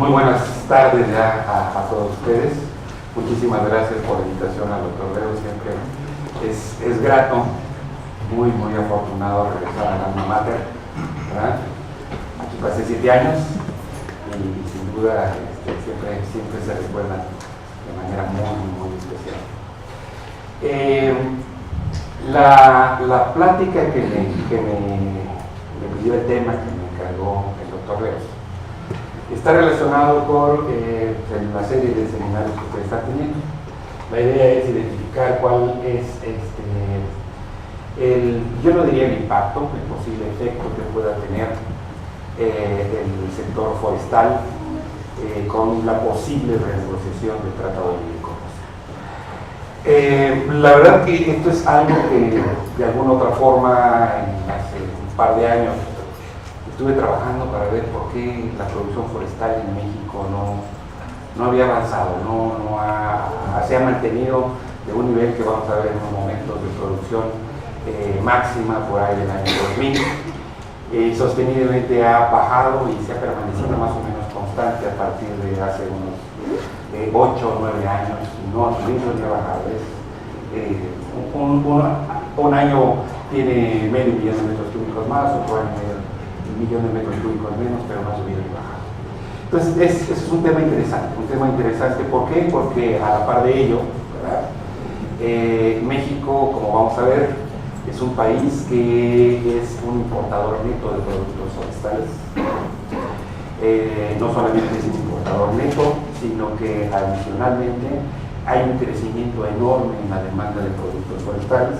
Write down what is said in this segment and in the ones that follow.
muy buenas tardes ya a todos ustedes. Muchísimas gracias por la invitación al doctor Leo. Siempre es grato, muy afortunado regresar al alma mater, ¿verdad? Aquí pasé 7 años y sin duda siempre se recuerdan de manera muy especial. La plática que me pidió el tema que me encargó el doctor Leo está relacionado con la serie de seminarios que ustedes están teniendo. La idea es identificar cuál es yo no diría el impacto, el posible efecto que pueda tener el sector forestal con la posible renegociación del Tratado de Libre Comercio. La verdad que esto es algo que de alguna otra forma hace un par de años estuve trabajando para ver por qué la producción forestal en México no había avanzado, se ha mantenido de un nivel que vamos a ver en unos momentos de producción máxima por ahí del año 2000, sostenidamente ha bajado y se ha permanecido más o menos constante a partir de hace unos 8 o 9 años, no ha bajado. Un año tiene medio millón de metros cúbicos más, otro año un millón de metros cúbicos menos, pero no ha subido ni bajado. Entonces, ese es un tema interesante. ¿Por qué? Porque a la par de ello, ¿verdad? México, como vamos a ver, es un país que es un importador neto de productos forestales. No solamente es un importador neto, sino que adicionalmente hay un crecimiento enorme en la demanda de productos forestales,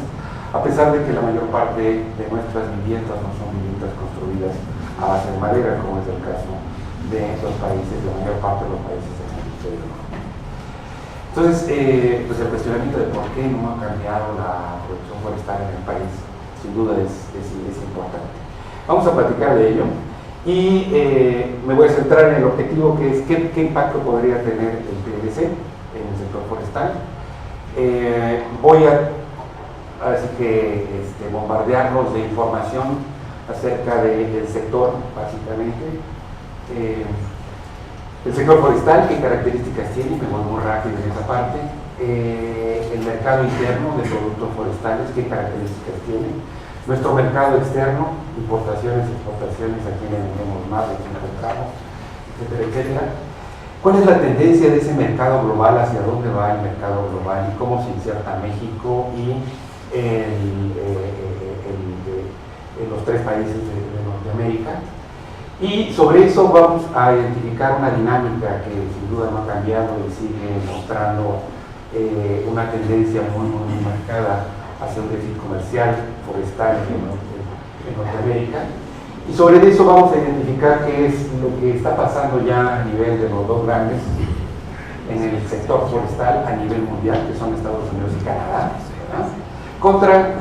a pesar de que la mayor parte de nuestras viviendas no son viviendas construidas a base de madera, como es el caso de los países, la mayor parte de los países del hemisferio norte. Entonces, pues el cuestionamiento de por qué no ha cambiado la producción forestal en el país, sin duda es importante. Vamos a platicar de ello y me voy a centrar en el objetivo, que es qué impacto podría tener el PLC en el sector forestal. Voy a así que bombardearnos de información acerca del sector, básicamente. El sector forestal, qué características tiene, me voy muy rápido en esa parte. El mercado interno de productos forestales, qué características tiene. Nuestro mercado externo, importaciones, exportaciones, a quienes vendemos más, de quién compramos, etcétera. ¿Cuál es la tendencia de ese mercado global? ¿Hacia dónde va el mercado global? ¿Y cómo se inserta México y en los 3 países de Norteamérica? Y sobre eso vamos a identificar una dinámica que sin duda no ha cambiado y sigue mostrando una tendencia muy marcada hacia un déficit comercial forestal en Norteamérica. Y sobre eso vamos a identificar qué es lo que está pasando ya a nivel de los 2 grandes en el sector forestal a nivel mundial, que son Estados Unidos y Canadá, ¿verdad? Contra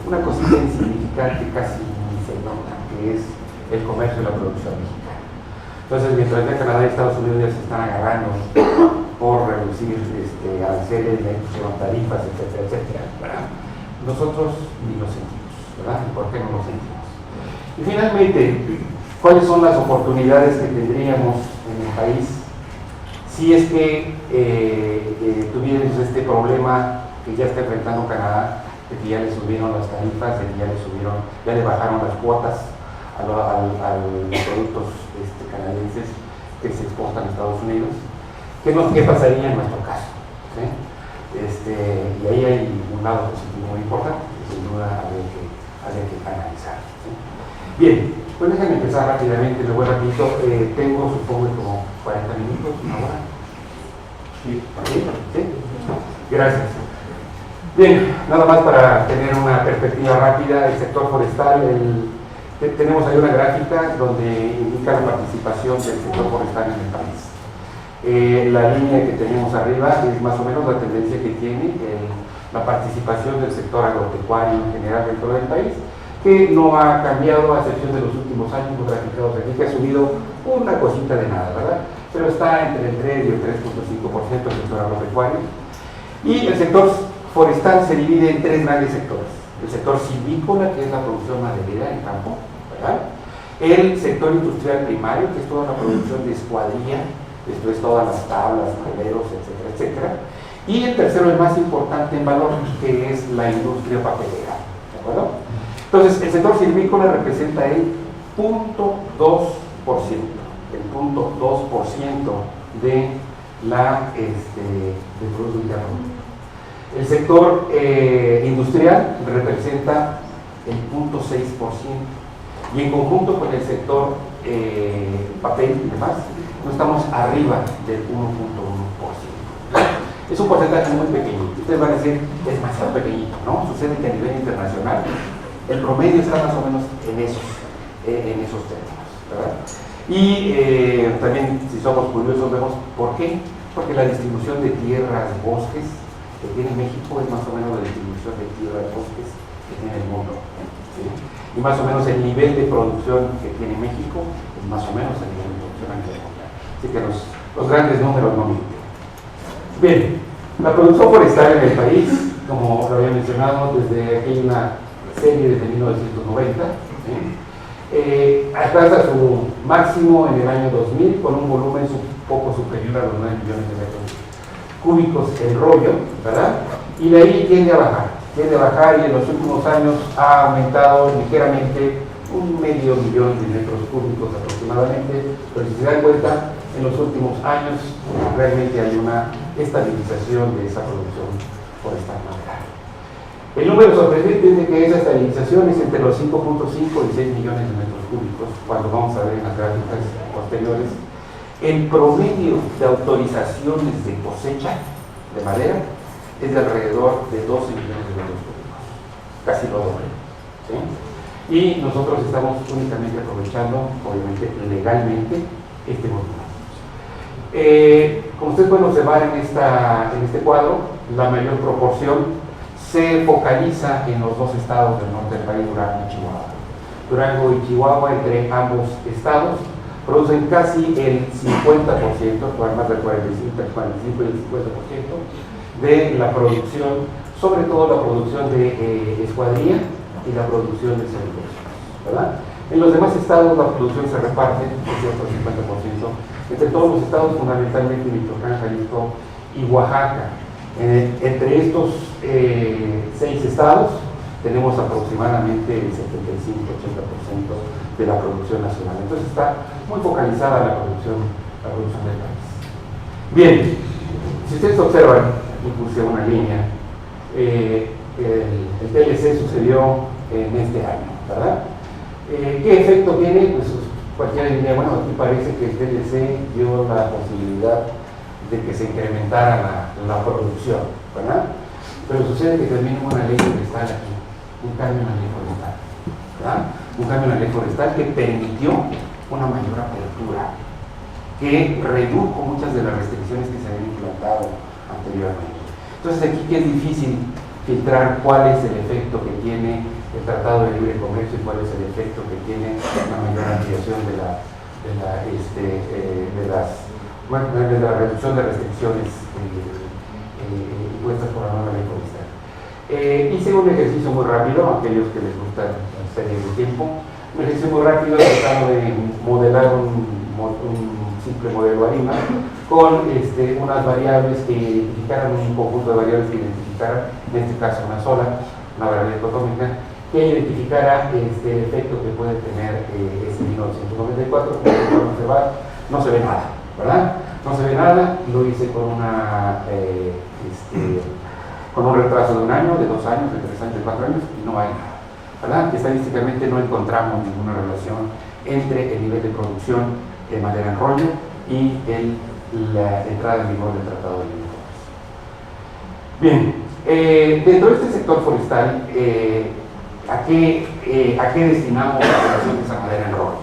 una cosita insignificante, casi ni se nota, que es el comercio y la producción mexicana. Entonces, mientras ya Canadá y Estados Unidos ya se están agarrando por reducir aranceles, tarifas, etcétera, ¿verdad? Nosotros ni lo sentimos, ¿verdad? ¿Y por qué no lo sentimos? Y finalmente, ¿cuáles son las oportunidades que tendríamos en el país si es que tuviéramos este problema que ya está enfrentando Canadá, de que ya le subieron las tarifas, de que ya le bajaron las cuotas a los productos canadienses que se exportan a Estados Unidos? ¿Qué pasaría en nuestro caso? ¿Sí? Y ahí hay un lado positivo muy importante, que sin duda habría que analizar. ¿Sí? Bien, pues déjenme empezar rápidamente, me voy rapidito. Tengo, supongo, como 40 minutos, una hora. ¿Sí? ¿Sí? Gracias. Bien, nada más para tener una perspectiva rápida, el sector forestal, tenemos ahí una gráfica donde indica la participación del sector forestal en el país. La línea que tenemos arriba es más o menos la tendencia que tiene la participación del sector agropecuario en general dentro del país, que no ha cambiado a excepción de los últimos años, graficados aquí, que ha subido una cosita de nada, ¿verdad? Pero está entre el 3 y el 3.5% el sector agropecuario. Y el sector forestal se divide en 3 grandes sectores. El sector silvícola, que es la producción maderera en campo, ¿verdad? El sector industrial primario, que es toda la producción de escuadrilla esto es todas las tablas, tableros, etcétera, etcétera. Y el tercero, el más importante en valor, que es la industria papelera, ¿de acuerdo? Entonces, el sector silvícola representa el 0.2%, el 0.2% de la del Producto Interno Bruto. El sector industrial representa el 0.6%, y en conjunto con el sector papel y demás, no estamos arriba del 1.1%. Es un porcentaje muy pequeño. Ustedes van a decir, es demasiado pequeñito, ¿no? Sucede que a nivel internacional el promedio está más o menos en esos términos, ¿verdad? Y también, si somos curiosos, vemos por qué. Porque la distribución de tierras, bosques que tiene México es más o menos la distribución de tierras, bosques que tiene el mundo, ¿sí? Y más o menos el nivel de producción que tiene México es más o menos el nivel de producción a nivel mundial. Así que los grandes números no mienten. Bien, la producción forestal en el país, como lo había mencionado, desde aquí una serie desde 1990, ¿sí? Alcanza su máximo en el año 2000 con un volumen poco superior a los 9 millones de metros cúbicos en rollo, ¿verdad? Y de ahí tiende a bajar y en los últimos años ha aumentado ligeramente 1,5 millón de metros cúbicos aproximadamente, pero si se dan cuenta, en los últimos años realmente hay una estabilización de esa producción forestal maderal. El número sorprendente es de que esa estabilización es entre los 5.5 y 6 millones de metros cúbicos, cuando vamos a ver en las gráficas posteriores. El promedio de autorizaciones de cosecha de madera es de alrededor de 12 millones de metros cúbicos, casi lo doble, ¿sí? Y nosotros estamos únicamente aprovechando, obviamente legalmente, este volumen. Como ustedes pueden observar en este cuadro, la mayor proporción se focaliza en los dos estados del norte del país, Durango y Chihuahua. Durango y Chihuahua, entre ambos estados, producen casi el 50%, más del 45 y el 50% de la producción, sobre todo la producción de escuadrilla y la producción de servicios, ¿verdad? En los demás estados la producción se reparte, por cierto, 50%, entre todos los estados, fundamentalmente Michoacán, Jalisco y Oaxaca. Entre estos 6 estados tenemos aproximadamente el 75-80% de la producción nacional. Entonces está muy focalizada la producción del país. Bien, si ustedes observan, y puse una línea, el TLC sucedió en este año, ¿verdad? ¿Qué efecto tiene? Pues cualquiera diría, bueno, aquí parece que el TLC dio la posibilidad de que se incrementara la producción, ¿verdad? Pero sucede que también hubo una ley forestal aquí, un cambio en la ley forestal, ¿verdad? Un cambio en la ley forestal que permitió una mayor apertura, que redujo muchas de las restricciones que se habían implantado anteriormente. Entonces aquí que es difícil filtrar cuál es el efecto que tiene el Tratado de Libre Comercio y cuál es el efecto que tiene la mayor ampliación de la reducción de restricciones impuestas por la nueva ley forestal. Hice un ejercicio muy rápido, a aquellos que les gusta series de tiempo, un ejercicio muy rápido tratando de modelar un simple modelo ARIMA con unas variables que identificaran, un conjunto de variables que identificaran, en este caso una sola, una variable dicotómica, que identificara el efecto que puede tener 1994, no se ve nada, ¿verdad? No se ve nada, lo hice con con un retraso de 1 año, de 2 años, de 3 años, de 4 años, y no hay nada, ¿verdad? Estadísticamente no encontramos ninguna relación entre el nivel de producción de madera en rollo y la entrada en vigor del Tratado de Libre Comercio. Bien, dentro de este sector forestal, ¿a qué destinamos la producción de esa madera en rollo?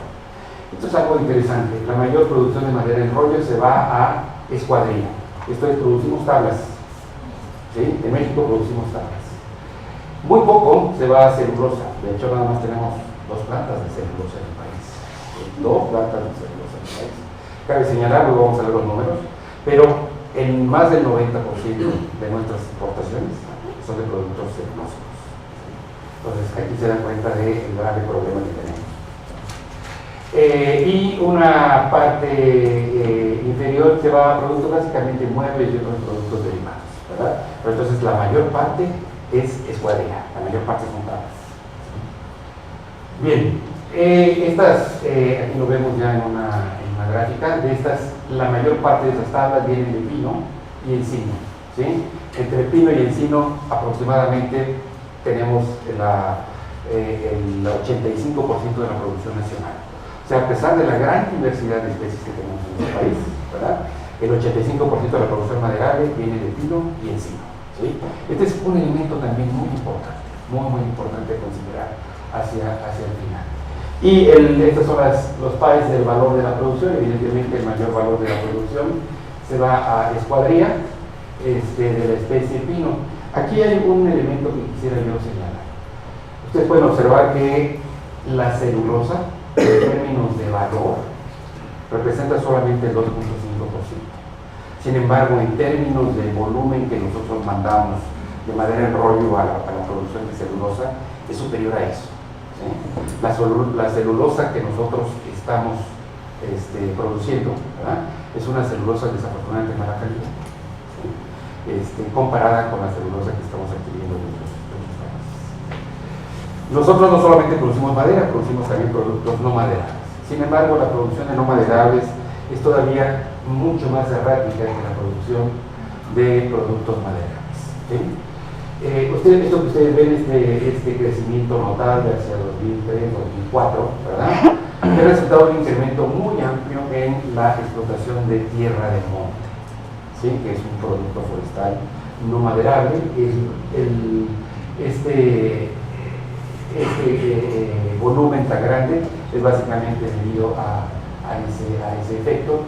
Esto es algo interesante. La mayor producción de madera en rollo se va a escuadrilla. Esto es, producimos tablas. ¿Sí? En México producimos tablas. Muy poco se va a celulosa. De hecho, nada más tenemos 2 plantas de celulosa en el país. 2 plantas de celulosa en el país. Cabe señalar, luego vamos a ver los números, pero en más del 90% de nuestras exportaciones son de productos celulósicos. Entonces, aquí se dan cuenta del grave problema que tenemos. Y una parte inferior se va a productos básicamente muebles y otros productos derivados, ¿verdad? Pero entonces la mayor parte es escuadrilla, la mayor parte son tablas. Bien, aquí lo vemos ya en una gráfica. De estas, la mayor parte de esas tablas vienen de pino y encino, ¿sí? Entre pino y encino aproximadamente tenemos el 85% de la producción nacional. O sea, a pesar de la gran diversidad de especies que tenemos en nuestro país, ¿verdad?, el 85% de la producción maderable viene de pino y encino, ¿sí? Este es un elemento también muy importante, muy importante de considerar hacia el final. Y estos son los pares del valor de la producción. Evidentemente el mayor valor de la producción se va a escuadrilla de la especie pino. Aquí hay un elemento que quisiera yo señalar. Ustedes pueden observar que la celulosa, en términos de valor, representa solamente el 2.5%. Sin embargo, en términos de volumen que nosotros mandamos de madera en rollo a la producción de celulosa, es superior a eso, ¿sí? La celulosa que nosotros estamos produciendo, ¿verdad?, es una celulosa desafortunadamente de mala calidad, ¿sí?, comparada con la celulosa que estamos adquiriendo en otros países. Nosotros no solamente producimos madera, producimos también productos no maderables. Sin embargo, la producción de no maderables es todavía mucho más errática que la producción de productos maderables, ¿sí? Esto que ustedes ven es este crecimiento notable hacia 2003, 2004, ¿verdad?, que ha resultado de un incremento muy amplio en la explotación de tierra de monte, ¿sí?, que es un producto forestal no maderable. Este volumen tan grande es básicamente debido a ese efecto.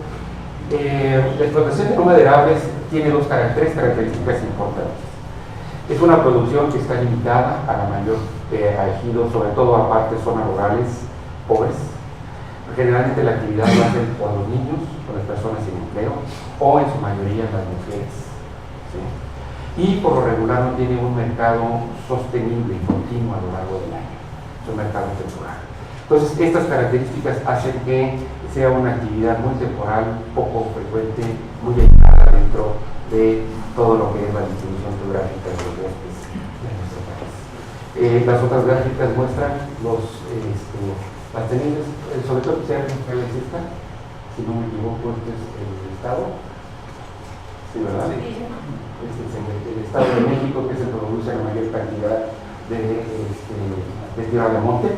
La explotación de no maderables tiene tres características importantes. Es una producción que está limitada a la mayor ejidos, sobre todo a partes zonas rurales pobres. Generalmente la actividad lo hacen por los niños, por las personas sin empleo, o en su mayoría las mujeres, ¿sí? Y por lo regular no tiene un mercado sostenible y continuo a lo largo del año. Es un mercado temporal. Entonces, estas características hacen que sea una actividad muy temporal, poco frecuente, muy aislada dentro de todo lo que es la distribución geográfica de los bosques de nuestro país. Las otras gráficas muestran las tenidas, sobre todo que sea esta, si no me equivoco, este es el estado, ¿sí, verdad? Este es el estado de México, que se produce la mayor cantidad de tierra de monte,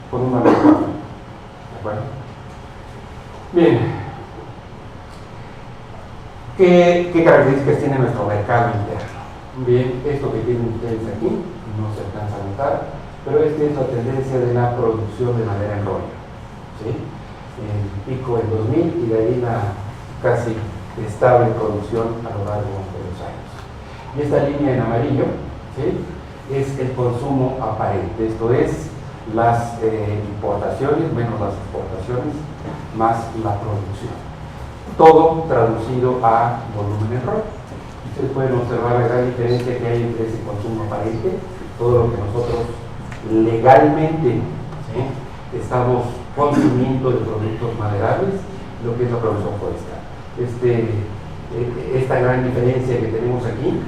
con un valor, ¿de acuerdo? Bien. ¿Qué características tiene nuestro mercado interno? Bien, esto que tienen ustedes aquí no se alcanza a notar, pero esta es la tendencia de la producción de madera en rollo, ¿sí? El pico en 2000 y de ahí la casi estable producción a lo largo de los años. Y esta línea en amarillo, ¿sí?, es el consumo aparente, esto es las importaciones menos las exportaciones más la producción. Todo traducido a volumen en rollo. Ustedes pueden observar la gran diferencia que hay entre ese consumo aparente, todo lo que nosotros legalmente, ¿sí?, estamos consumiendo de productos maderables, lo que es la producción forestal. Esta gran diferencia que tenemos aquí,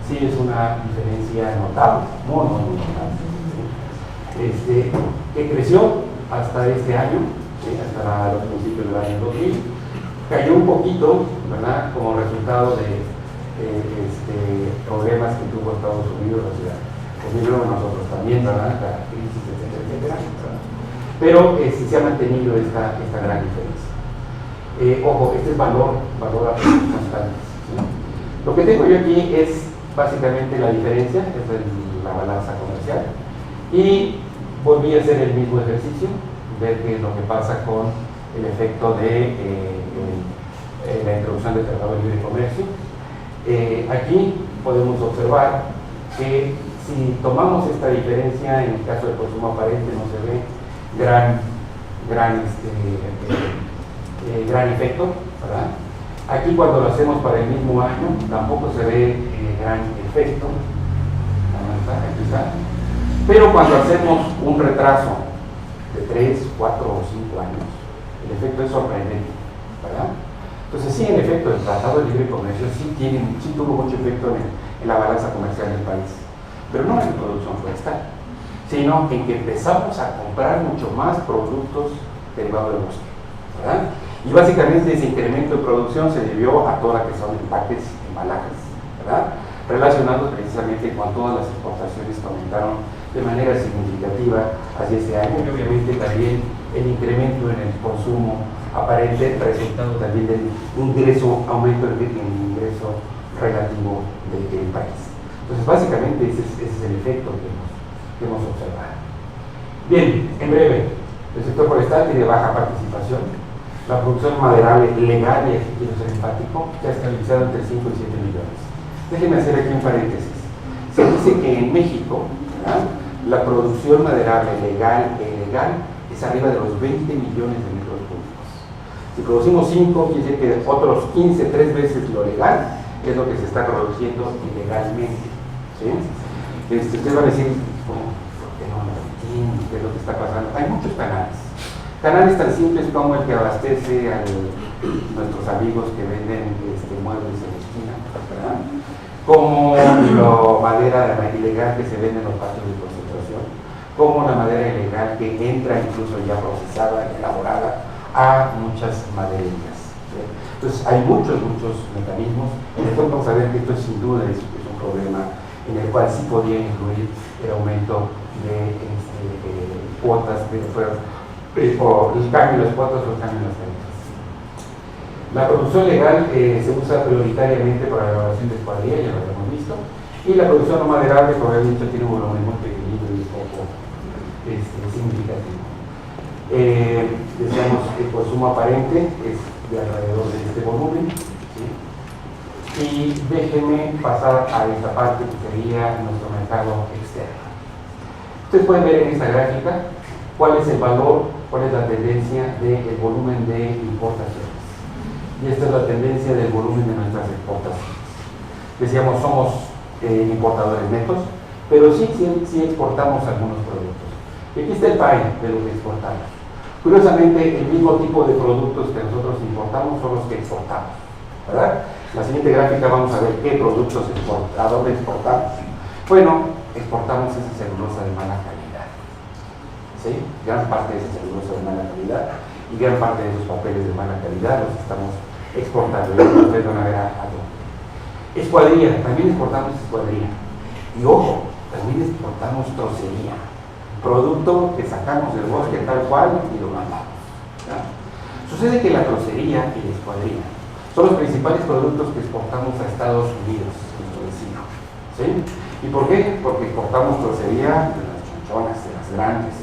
sí es una diferencia notable, muy notable, ¿sí?, que creció hasta este año, ¿sí?, hasta los principios del año 2000. Cayó un poquito, ¿verdad?, como resultado de problemas que tuvo Estados Unidos hacia 2009, nosotros también, ¿verdad?, la crisis, etcétera, ¿verdad? Pero se ha mantenido esta gran diferencia. Ojo, este es valor constante, ¿sí? Lo que tengo yo aquí es básicamente la diferencia, es la balanza comercial, y volví a hacer el mismo ejercicio, ver qué es lo que pasa con el efecto de la introducción del Tratado de Libre Comercio. Aquí podemos observar que si tomamos esta diferencia, en el caso del consumo aparente no se ve gran efecto, ¿verdad? Aquí cuando lo hacemos para el mismo año tampoco se ve gran efecto, aquí está. Pero cuando hacemos un retraso de 3, 4 o 5 años, el efecto es sorprendente, ¿verdad? Entonces sí, en efecto, el Tratado de Libre Comercio sí tuvo mucho efecto en la balanza comercial del país, pero no en la producción forestal, sino en que empezamos a comprar mucho más productos derivados del bosque, ¿verdad? Y básicamente ese incremento de producción se debió a toda la que son empaques, embalajes, ¿verdad? Relacionados precisamente con todas las exportaciones que aumentaron de manera significativa hacia este año, y obviamente también el incremento en el consumo aparente, resultado también del ingreso, aumento en el ingreso relativo del país. Entonces, básicamente ese es el efecto que hemos observado. Bien, en breve, el sector forestal tiene baja participación. La producción maderable legal, y aquí quiero ser enfático, se ha estabilizado entre 5 y 7 millones. Déjenme hacer aquí un paréntesis. Se dice que en México, ¿verdad?, la producción maderable legal e ilegal es arriba de los 20 millones de metros cúbicos. Si producimos 5, quiere decir que otros 15, 3 veces lo legal, es lo que se está produciendo ilegalmente, ¿sí? Ustedes van a decir, ¿por qué no lo entienden? ¿Qué es lo que está pasando? Hay muchos canales. Canales tan simples como el que abastece a nuestros amigos que venden muebles en la esquina, ¿verdad?, como la madera ilegal que se vende en los patios de concentración, como la madera ilegal que entra incluso ya procesada y elaborada a muchas madererías, ¿sí? Entonces hay muchos mecanismos, y después vamos a ver que esto sin duda es un problema en el cual sí podría incluir el aumento de cuotas, o el cambio de las cuotas o el cambio de las rentas. La producción legal se usa prioritariamente para la elaboración de escuadrilla, ya lo habíamos visto, y la producción no maderable, como había dicho, tiene un volumen muy pequeñito y poco significativo. Decíamos que el consumo aparente es de alrededor de este volumen, ¿sí? Y déjenme pasar a esta parte que sería nuestro mercado externo. Ustedes pueden ver en esta gráfica cuál es el valor, cuál es la tendencia del volumen de importaciones. Y esta es la tendencia del volumen de nuestras exportaciones. Decíamos, somos importadores netos, pero sí exportamos algunos productos. Y aquí está el pie de lo que exportamos. Curiosamente, el mismo tipo de productos que nosotros importamos son los que exportamos, ¿verdad? En la siguiente gráfica vamos a ver qué productos a dónde exportamos. Bueno, exportamos esa celulosa de mala calidad, ¿sí? Gran parte de esa celulosa de mala calidad y gran parte de esos papeles de mala calidad los estamos exportando. Y ustedes van a ver a dónde. Escuadrilla, también exportamos escuadrilla. Y ojo, también exportamos trocería, producto que sacamos del bosque tal cual y lo mandamos, ¿ya? Sucede que la trocería y la escuadrilla son los principales productos que exportamos a Estados Unidos, nuestro vecino, ¿sí? ¿Y por qué? Porque exportamos trocería de las chonchonas, de las grandes,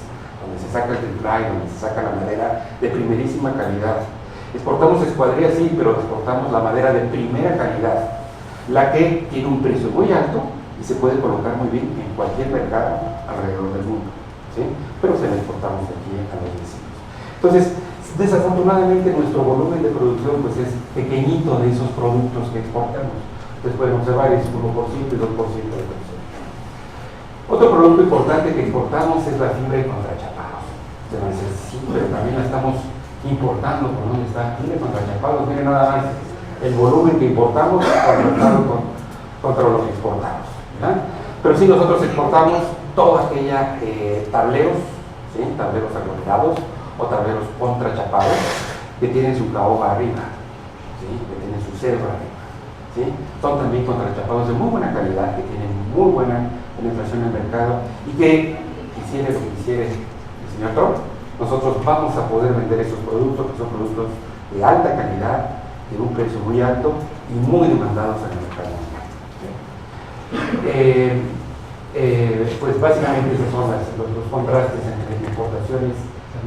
donde se saca el triplay, donde se saca la madera de primerísima calidad. Exportamos escuadrilla, sí, pero exportamos la madera de primera calidad, la que tiene un precio muy alto y se puede colocar muy bien en cualquier mercado alrededor del mundo, ¿sí? Pero se la exportamos aquí a los vecinos. Entonces, desafortunadamente nuestro volumen de producción pues, es pequeñito de esos productos que exportamos. Ustedes pueden observar, es 1% y 2% de producción. Otro producto importante que exportamos es la fibra y contrachapados. Se nos dice, sí, pero también la estamos importando. ¿Por dónde está? Fibra y contrachapados. Miren nada más el volumen que importamos contra lo que exportamos, ¿verdad? Pero sí, nosotros exportamos toda aquella tableros, ¿sí? Tableros aglomerados o tableros contrachapados que tienen su caoba arriba, ¿sí? Que tienen su cerro arriba, ¿sí? Son también contrachapados de muy buena calidad, que tienen muy buena penetración en el mercado y que quisiera lo que quisiera el señor Trump, nosotros vamos a poder vender esos productos, que son productos de alta calidad, de un precio muy alto y muy demandados en el mercado mundial. Pues básicamente esos son los contrastes entre importaciones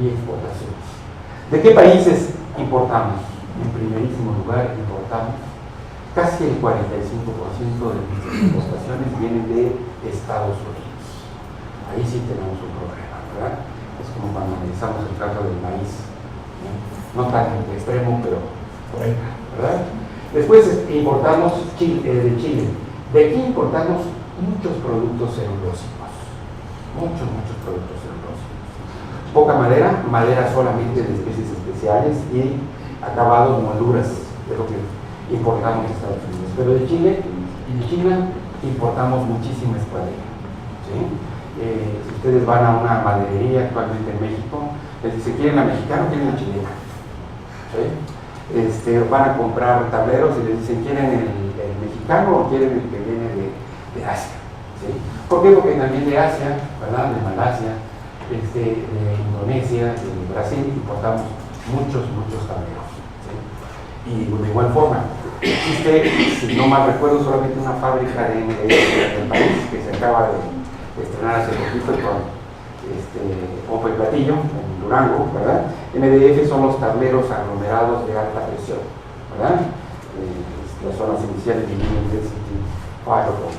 y exportaciones. ¿De qué países importamos? En primerísimo lugar, importamos casi el 45% de nuestras exportaciones vienen de Estados Unidos. Ahí sí tenemos un problema, ¿verdad? Es como cuando analizamos el caso del maíz, ¿sí? No tan extremo, pero por ahí, ¿verdad? Después importamos de Chile. De aquí importamos muchos productos celulósicos, muchos productos celulósicos. poca madera, madera solamente de especies especiales y acabados, molduras, de lo que importamos de Estados Unidos. Pero de Chile y de China importamos muchísima escuadrilla. ¿Sí? Si ustedes van a una maderería actualmente en México, les dicen, ¿quieren la mexicana o quieren la chilena? ¿Sí? Van a comprar tableros y les dicen, ¿quieren el mexicano o quieren el que viene de Asia? ¿Sí? ¿Por qué? Porque también de Asia, ¿verdad? De Malasia, de Indonesia, de Brasil, importamos muchos tableros. ¿Sí? Y de igual forma, existe, si no mal recuerdo, solamente una fábrica de MDF en el país que se acaba de estrenar hace poquito con pompa y platillo en Durango, ¿verdad? MDF son los tableros aglomerados de alta presión, ¿verdad? Las zonas iniciales de Medium Density Fiberboard.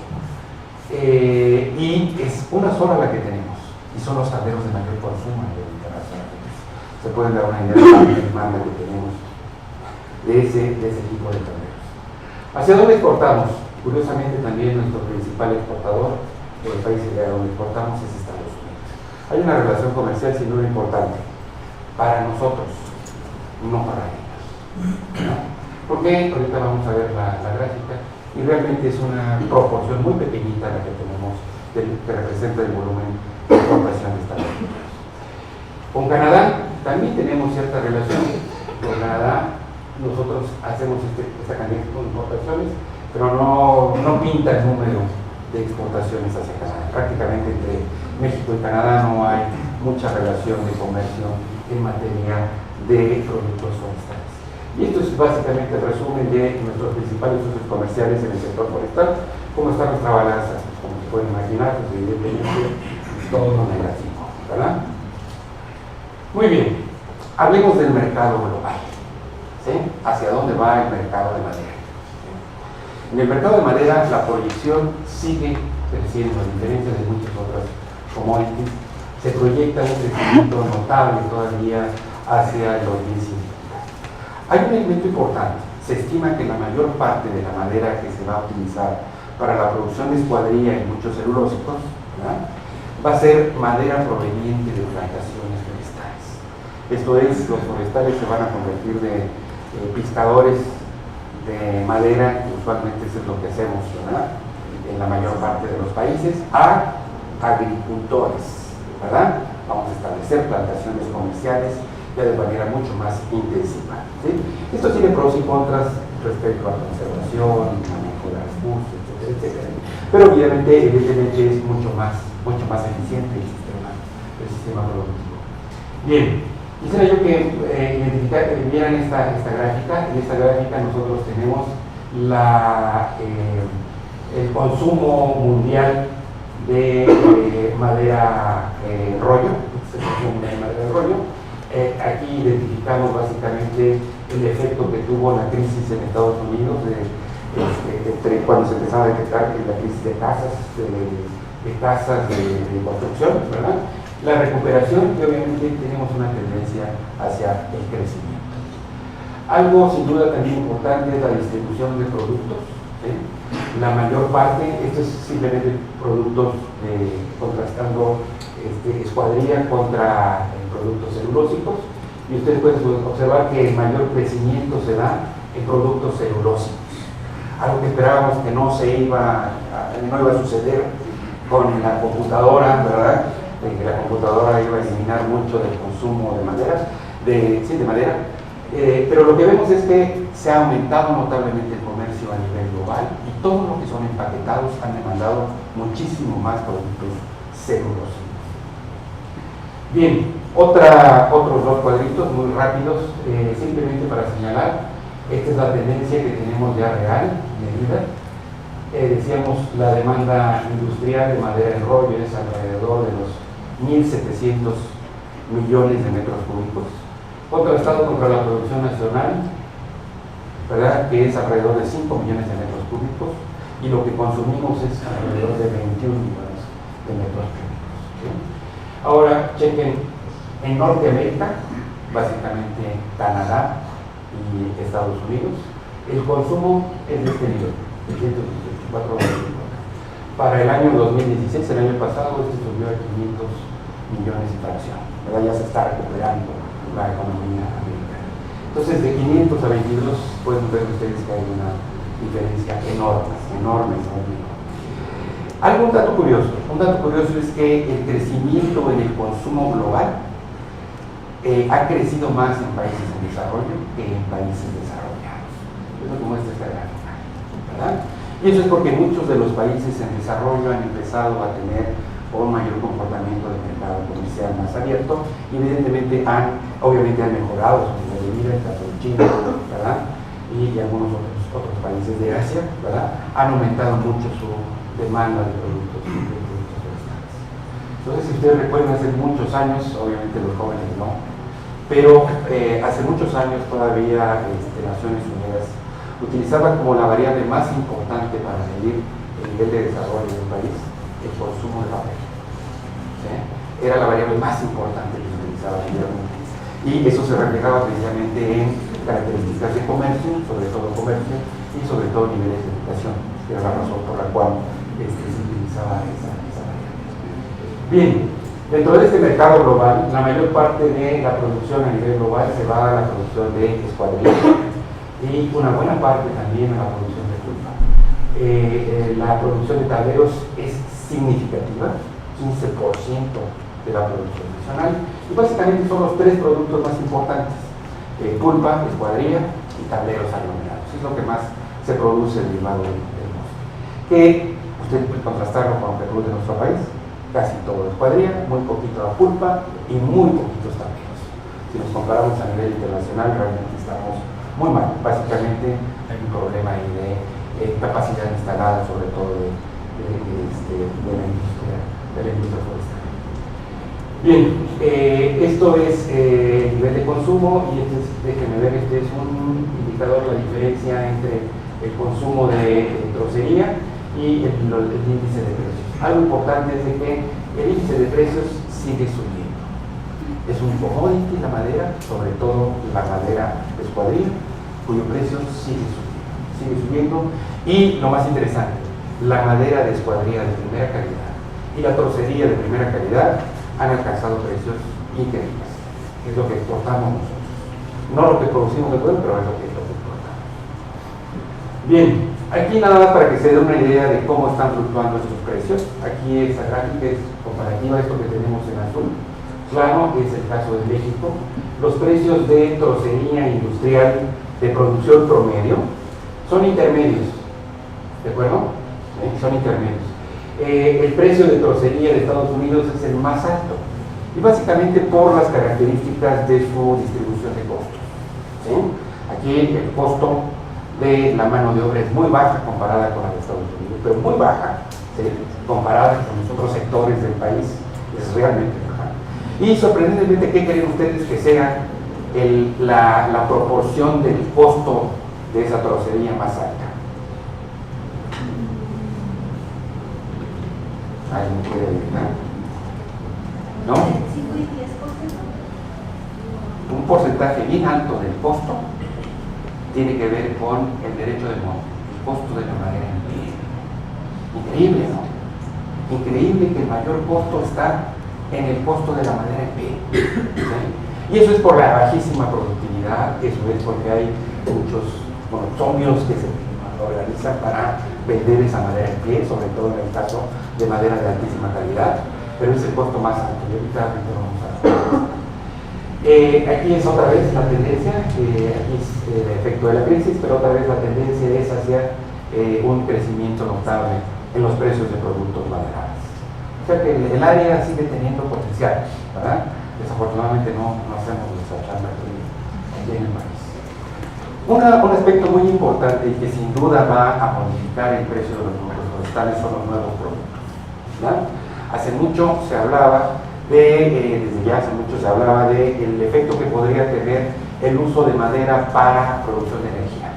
Y es una sola la que tenemos, y son los tableros de mayor consumo a nivel internacional. Se pueden dar una idea de la demanda que tenemos de ese tipo de tableros. ¿Hacia dónde exportamos? Curiosamente también nuestro principal exportador, o el país de donde exportamos, es Estados Unidos. Hay una relación comercial sin duda importante para nosotros, no para ellos, ¿no? Porque ahorita vamos a ver la gráfica y realmente es una proporción muy pequeñita la que tenemos que representa el volumen de exportación de Estados Unidos. Con Canadá también tenemos cierta relación. Con Canadá nosotros hacemos esta cantidad de importaciones, pero no pinta el número de exportaciones hacia Canadá. Prácticamente entre México y Canadá no hay mucha relación de comercio en materia de productos forestales. Y esto es básicamente el resumen de nuestros principales socios comerciales en el sector forestal. ¿Cómo está nuestra balanza? Como se pueden imaginar, pues evidentemente todo negativo, ¿verdad? Muy bien, hablemos del mercado global. ¿Sí? ¿Hacia dónde va el mercado de madera? En el mercado de madera la proyección sigue creciendo, a diferencia de muchas otras commodities. Se proyecta un crecimiento notable todavía hacia el 2050. Hay un elemento importante. Se estima que la mayor parte de la madera que se va a utilizar para la producción de escuadrilla y muchos celulósicos, ¿verdad?, va a ser madera proveniente de plantaciones forestales. Esto es, los forestales se van a convertir de pescadores de madera, que usualmente eso es lo que hacemos, ¿verdad?, en la mayor parte de los países, a agricultores, ¿verdad? Vamos a establecer plantaciones comerciales ya de manera mucho más intensiva, ¿sí? Esto tiene pros y contras respecto a la conservación, manejo de recursos, etcétera, etcétera. Pero evidentemente es mucho más eficiente el sistema productivo. Bien, quisiera yo que vieran esta gráfica. En esta gráfica nosotros tenemos el consumo mundial de madera rollo, aquí identificamos básicamente el efecto que tuvo la crisis en Estados Unidos cuando se empezaba a detectar la crisis de casas de construcción, ¿verdad? La recuperación, y obviamente tenemos una tendencia hacia el crecimiento. Algo sin duda también importante es la distribución de productos, ¿sí? La mayor parte, esto es simplemente productos contrastando escuadrilla contra productos celulósicos, y ustedes pueden observar que el mayor crecimiento se da en productos celulósicos, algo que esperábamos que no iba a suceder con la computadora, ¿verdad? Que la computadora iba a eliminar mucho del consumo de madera, pero lo que vemos es que se ha aumentado notablemente el comercio a nivel global y todo lo que son empaquetados han demandado muchísimo más productos celulósicos. Bien, otros dos cuadritos muy rápidos, simplemente para señalar, esta es la tendencia que tenemos ya real, medida. Decíamos, la demanda industrial de madera en rollo es alrededor de los 1.700 millones de metros cúbicos, contrastado contra la producción nacional, ¿verdad?, que es alrededor de 5 millones de metros cúbicos, y lo que consumimos es alrededor de 21 millones de metros cúbicos, ¿sí? Ahora, chequen, en Norteamérica, básicamente Canadá y Estados Unidos, el consumo es de este nivel, de 124 millones. Para el año 2016, el año pasado, subió a 500 millones y fracción, ¿verdad? Ya se está recuperando la economía americana. Entonces, de 500 a 22 pueden ver ustedes que hay una diferencia enorme. Un dato curioso es que el crecimiento en el consumo global ha crecido más en países en desarrollo que en países desarrollados. Es lo que muestra esta gráfica, ¿verdad? Y eso es porque muchos de los países en desarrollo han empezado a tener un mayor comportamiento de mercado comercial más abierto y evidentemente obviamente han mejorado su nivel de vida, el caso de China, ¿verdad? Y algunos otros países de Asia, ¿verdad? Han aumentado mucho su demanda de productos forestales. Entonces, si ustedes recuerdan, hace muchos años, obviamente los jóvenes no, pero hace muchos años todavía Naciones Unidas utilizaba como la variable más importante para medir el nivel de desarrollo de un país el consumo de papel. ¿Sí? Era la variable más importante que se utilizaba mundialmente. Y eso se reflejaba precisamente en características de comercio, sobre todo comercio, y sobre todo niveles de educación, que era la razón por la cual se utilizaba esa variable. Bien, dentro de este mercado global, la mayor parte de la producción a nivel global se va a la producción de escuadrillas y una buena parte también a la producción de pulpa. La producción de tableros es significativa, 15% de la producción nacional, y básicamente son los tres productos más importantes: pulpa, escuadrilla y tableros aglomerados. Es lo que más se produce derivado del bosque, que usted puede contrastarlo con lo que produce nuestro país. Casi todo escuadrilla, muy poquito la pulpa y muy poquitos tableros. Si nos comparamos a nivel internacional, realmente estamos muy mal. Básicamente hay un problema ahí de capacidad instalada, sobre todo de la industria forestal. Bien, esto es el nivel de consumo y déjenme ver, este es un indicador de la diferencia entre el consumo de trocería y el índice de precios. Algo importante es de que el índice de precios sigue subiendo. Es un commodity la madera, sobre todo la madera de escuadrilla, cuyo precio sigue subiendo, y lo más interesante, la madera de escuadrilla de primera calidad y la trocería de primera calidad han alcanzado precios increíbles. Es lo que exportamos nosotros, no lo que producimos de pueblo, pero es lo que exportamos. Bien, aquí nada más para que se dé una idea de cómo están fluctuando estos precios. Aquí esta gráfica es comparativa a esto que tenemos en azul claro, que es el caso de México. Los precios de trocería industrial de producción promedio son intermedios, ¿de acuerdo? Son intermedios. El precio de trocería de Estados Unidos es el más alto, y básicamente por las características de su distribución de costos. ¿Sí? Aquí el costo de la mano de obra es muy baja comparada con la de Estados Unidos, pero muy baja, ¿sí? Comparada con los otros sectores del país, es realmente baja. Y sorprendentemente, ¿qué creen ustedes que sea la proporción del costo de esa trocería más alta? ¿Alguien puede adivinar? ¿No? Un porcentaje bien alto del costo tiene que ver con el derecho de monte, el costo de la madera en pie. Increíble, ¿no? Increíble que el mayor costo está en el costo de la madera en pie. ¿Sí? Y eso es por la bajísima productividad, eso es porque hay muchos monotomios que se organizan para vender esa madera en pie, sobre todo en el caso de madera de altísima calidad, pero es el costo más alto. Y ahorita vamos a aquí es otra vez la tendencia, aquí es el efecto de la crisis, pero otra vez la tendencia es hacia un crecimiento notable en los precios de productos maderables. O sea que el área sigue teniendo potencial, ¿verdad? Desafortunadamente no hacemos esa chamba aquí en el país. Un aspecto muy importante y que sin duda va a modificar el precio de los números forestales son los nuevos productos, ¿verdad? Hace mucho se hablaba desde ya hace mucho se hablaba del efecto que podría tener el uso de madera para producción de energía.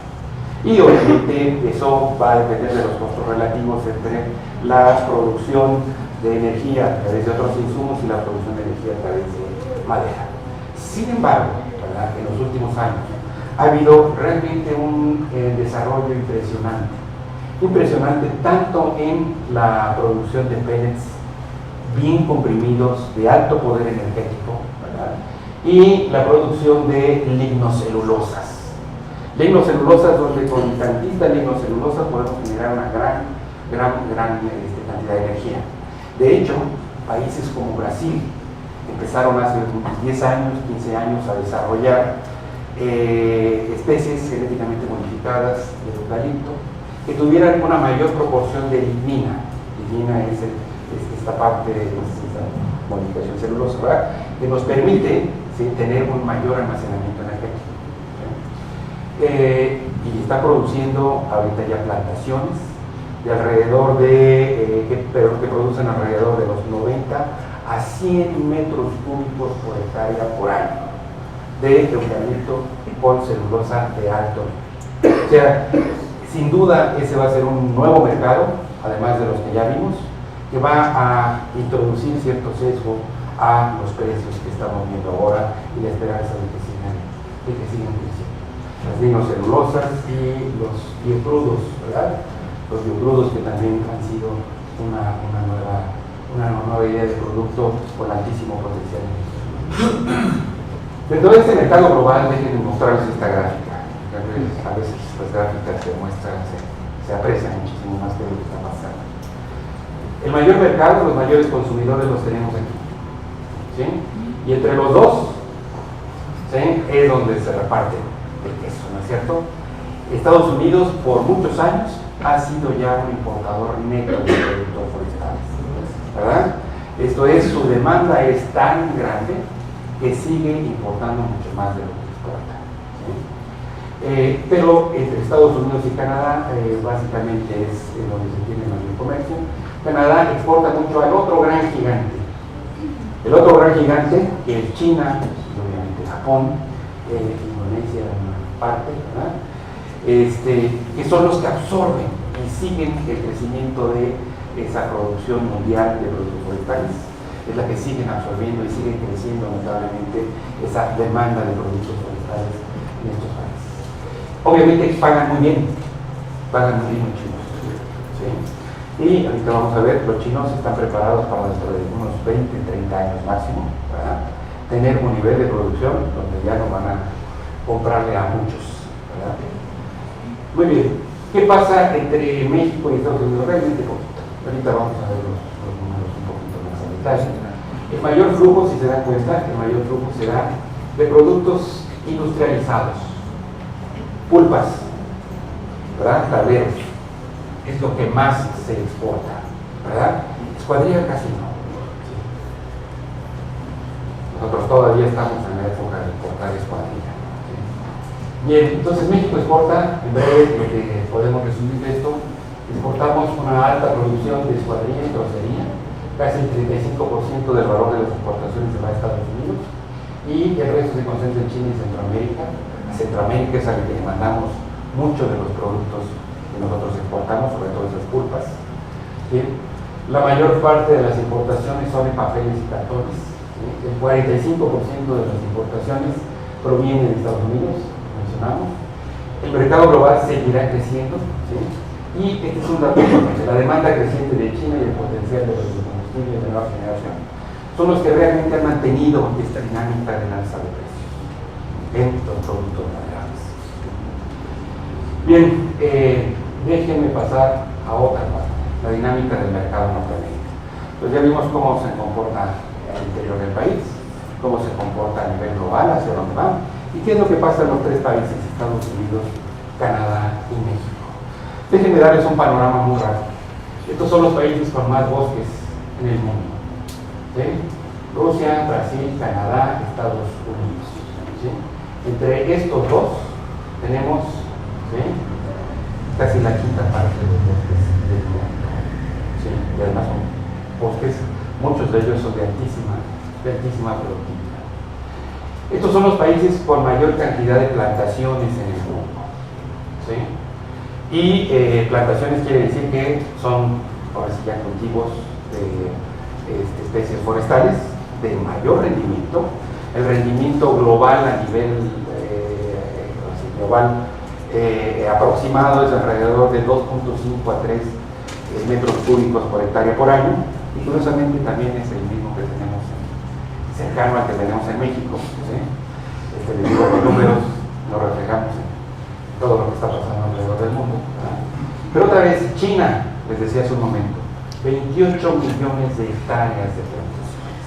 Y obviamente eso va a depender de los costos relativos entre la producción de energía a través de otros insumos y la producción de energía a través de madera. Sin embargo, ¿verdad?, en los últimos años ha habido realmente un desarrollo impresionante tanto en la producción de pellets bien comprimidos, de alto poder energético, ¿verdad? Y la producción de lignocelulosas. Lignocelulosas donde con tantita lignocelulosa podemos generar una gran cantidad de energía. De hecho, países como Brasil empezaron hace unos 10 años, 15 años a desarrollar especies genéticamente modificadas de eucalipto que tuvieran una mayor proporción de lignina. Lignina es esta parte de esta modificación celulosa, ¿verdad? Que nos permite, ¿sí?, tener un mayor almacenamiento energético. ¿Sí? Y está produciendo ahorita ya plantaciones de alrededor de, que producen alrededor de los 90 a 100 metros cúbicos por hectárea por año de eucalipto con celulosa de alto. O sea, sin duda ese va a ser un nuevo mercado, además de los que ya vimos, que va a introducir cierto sesgo a los precios que estamos viendo ahora y la esperanza de que sigan creciendo. Las lignocelulosas y los biocrudos, ¿verdad? Los biocrudos que también han sido una nueva idea de producto con altísimo potencial. Dentro de este mercado global, déjenme mostrarles esta gráfica. A veces las gráficas se muestran, se aprecian muchísimo más que lo que está pasando. El mayor mercado, los mayores consumidores los tenemos aquí, ¿sí? Y entre los dos, ¿sí?, es donde se reparte el queso, ¿no es cierto? Estados Unidos por muchos años ha sido ya un importador neto de productos forestales, ¿verdad? Esto es, su demanda es tan grande que sigue importando mucho más de lo que exporta, ¿sí? Pero entre Estados Unidos y Canadá básicamente es donde se tiene mayor comercio. Canadá exporta mucho al otro gran gigante. El otro gran gigante, que es China, y obviamente Japón, Indonesia en una parte, ¿verdad? Que son los que absorben y siguen el crecimiento de esa producción mundial de productos forestales. Es la que siguen absorbiendo y sigue creciendo notablemente esa demanda de productos forestales en estos países. Obviamente pagan muy bien los chinos, ¿sí? Y ahorita vamos a ver, los chinos están preparados para dentro de unos 20, 30 años máximo, ¿verdad?, tener un nivel de producción donde ya no van a comprarle a muchos, ¿verdad? Muy bien, ¿qué pasa entre México y Estados Unidos? Realmente poquito. Ahorita vamos a ver los números un poquito más en detalle. El mayor flujo, si se dan cuenta, el mayor flujo se da de productos industrializados, pulpas, ¿verdad?, tableros. Es lo que más se exporta, ¿verdad? Escuadrilla casi no. Nosotros todavía estamos en la época de exportar escuadrilla. Bien, entonces México exporta, en breve lo que podemos resumir de esto, exportamos una alta producción de escuadrilla y trocería, casi el 35% del valor de las exportaciones se va a Estados Unidos y el resto se concentra en China y Centroamérica. Centroamérica es a la que le mandamos muchos de los productos que nosotros exportamos, sobre todo esas pulpas, ¿sí? La mayor parte de las importaciones son en papeles y cartones, ¿sí? El 45% de las importaciones provienen de Estados Unidos, mencionamos. El mercado global seguirá creciendo, ¿sí? Y este es un dato importante: la demanda creciente de China y el potencial de los combustibles de nueva generación son los que realmente han mantenido esta dinámica del alza de precios en los productos maderables. Bien, déjenme pasar a otra parte, la dinámica del mercado norteamericano. Pues ya vimos cómo se comporta al interior del país, cómo se comporta a nivel global, hacia dónde va, y qué es lo que pasa en los tres países, Estados Unidos, Canadá y México. Déjenme darles un panorama muy rápido. Estos son los países con más bosques en el mundo, ¿sí? Rusia, Brasil, Canadá, Estados Unidos, ¿sí? Entre estos dos tenemos, ¿sí?, casi la quinta parte de los bosques del mundo, ¿sí? Y además son bosques, muchos de ellos son de altísima productividad. Estos son los países con mayor cantidad de plantaciones en el mundo, ¿sí? Y plantaciones quiere decir que son, ahora sí, ya cultivos de especies forestales de mayor rendimiento. El rendimiento global a nivel global aproximado es alrededor de 2.5 a 3 metros cúbicos por hectárea por año, y curiosamente también es el mismo que tenemos cercano al que tenemos en México, ¿sí? Les digo, los números los reflejamos en todo lo que está pasando alrededor del mundo, ¿verdad? Pero otra vez, China, les decía hace un momento, 28 millones de hectáreas de plantaciones,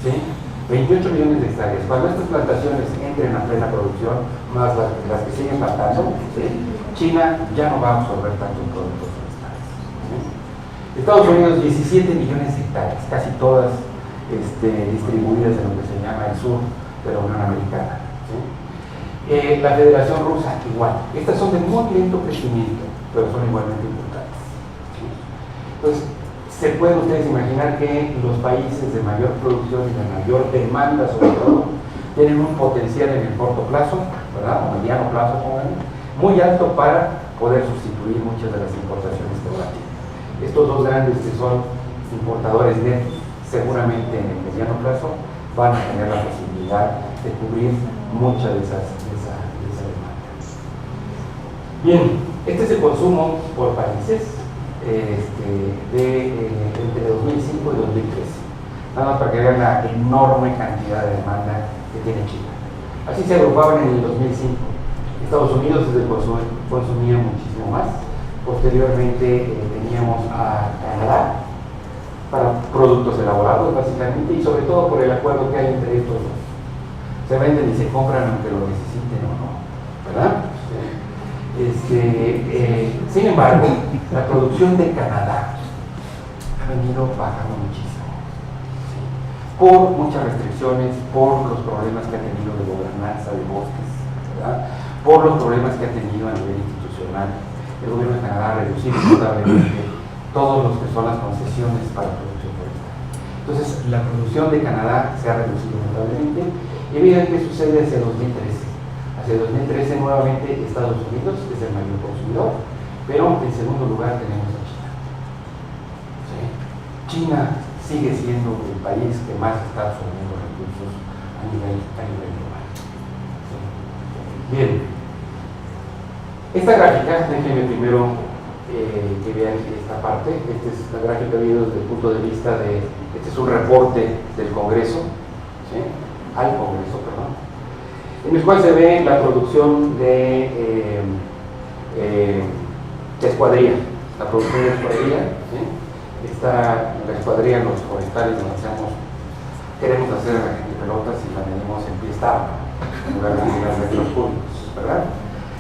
¿sí? 28 millones de hectáreas. Cuando estas plantaciones entren a plena producción, más las que siguen plantando, ¿sí? China ya no va a absorber tantos productos forestales, ¿sí? Estados Unidos, 17 millones de hectáreas, casi todas distribuidas en lo que se llama el sur de la Unión Americana, ¿sí? La Federación Rusa, igual. Estas son de muy lento crecimiento, pero son igualmente importantes, ¿sí? Entonces, se pueden ustedes imaginar que los países de mayor producción y de mayor demanda, sobre todo, tienen un potencial en el corto plazo, ¿verdad? O mediano plazo, muy alto para poder sustituir muchas de las importaciones que van a tener. Estos dos grandes que son importadores netos, seguramente en el mediano plazo van a tener la posibilidad de cubrir muchas de esa demanda. Bien, este es el consumo por países entre 2005 y 2013. Nada más para que vean la enorme cantidad de demanda que tiene China. Así se agrupaban en el 2005. Estados Unidos consumía muchísimo más. Posteriormente teníamos a Canadá para productos elaborados básicamente, y sobre todo por el acuerdo que hay entre estos dos. Se venden y se compran aunque lo necesiten o no, ¿verdad? Sin embargo, la producción de Canadá ha venido bajando muchísimo, ¿sí? Por muchas restricciones, por los problemas que ha tenido de gobernanza de bosques, ¿verdad? Por los problemas que ha tenido a nivel institucional. El gobierno de Canadá ha reducido notablemente todos los que son las concesiones para producción forestal. Entonces, la producción de Canadá se ha reducido notablemente, y miren qué sucede hacia 2013. Hacia 2013 nuevamente Estados Unidos es el mayor consumidor, pero en segundo lugar tenemos a China. ¿Sí? China sigue siendo el país que más está absorbiendo recursos a nivel global. ¿Sí? Bien, esta gráfica, déjenme primero que vean esta parte. Esta es la gráfica vista desde el punto de vista de, este es un reporte del Congreso, ¿sí? Al Congreso, perdón, en el cual se ve la producción de escuadrilla, la producción de escuadrilla, ¿sí? Está la escuadrilla en los forestales donde queremos hacer a la gente pelotas y la medimos en pies tabla, en lugar de las metros cúbicos, ¿verdad?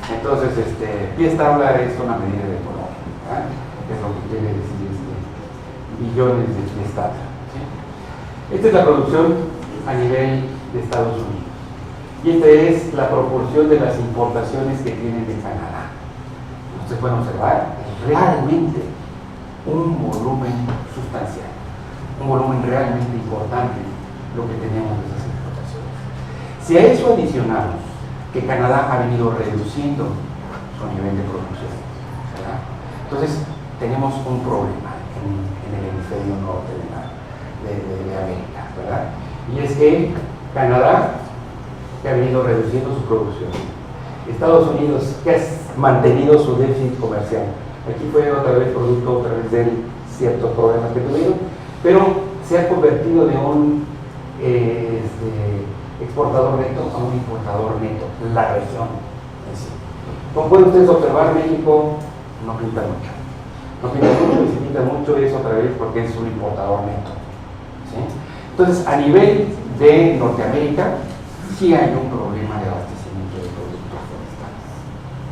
Entonces, pies tabla es una medida de color, ¿verdad? Es lo que quiere decir billones de pies tabla, ¿sí? Esta es la producción a nivel de Estados Unidos. Y esta es la proporción de las importaciones que tienen de Canadá. Ustedes pueden observar, es realmente un volumen sustancial, un volumen realmente importante lo que tenemos de esas importaciones. Si a eso adicionamos que Canadá ha venido reduciendo su nivel de producción, ¿verdad? Entonces tenemos un problema en el hemisferio norte de América, ¿verdad? Y es que Canadá, que ha venido reduciendo su producción, Estados Unidos, que ha mantenido su déficit comercial. Aquí fue otra vez producto de ciertos problemas que tuvieron, pero se ha convertido de un exportador neto a un importador neto, la región en sí. Como pueden ustedes observar, México no pinta mucho. No pinta mucho, y si pinta mucho es otra vez porque es un importador neto, ¿sí? Entonces, a nivel de Norteamérica, sí hay un problema de abastecimiento de productos forestales,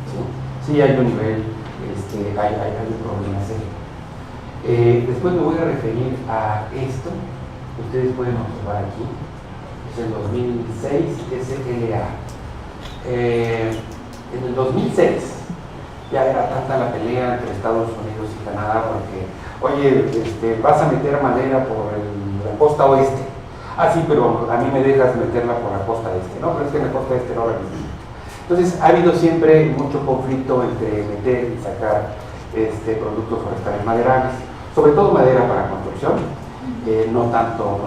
¿sí? Sí hay un nivel, hay un problema serio. Después me voy a referir a esto, ustedes pueden observar aquí, es el 2006 SLA. En el 2006 ya era tanta la pelea entre Estados Unidos y Canadá porque, oye, vas a meter madera por la costa oeste. Ah, sí, pero a mí me dejas meterla por la costa este. No, pero es que en la costa este no la necesito. Entonces, ha habido siempre mucho conflicto entre meter y sacar productos forestales maderables, sobre todo madera para construcción, no tanto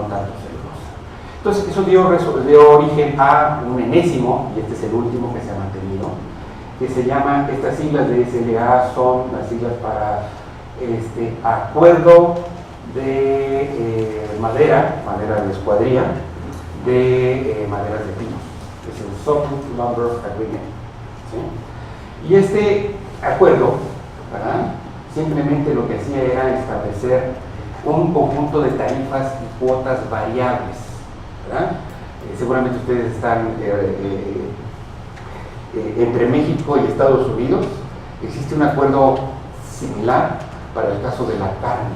celulosa. Entonces, eso dio origen a un enésimo, y este es el último que se ha mantenido, que se llama, estas siglas de SLA son las siglas para Acuerdo de madera de escuadría, de maderas de pino. Es el Softwood Lumber Agreement, ¿sí? Y este acuerdo, ¿verdad?, simplemente lo que hacía era establecer un conjunto de tarifas y cuotas variables, ¿verdad? Seguramente ustedes están entre México y Estados Unidos. Existe un acuerdo similar para el caso de la carne,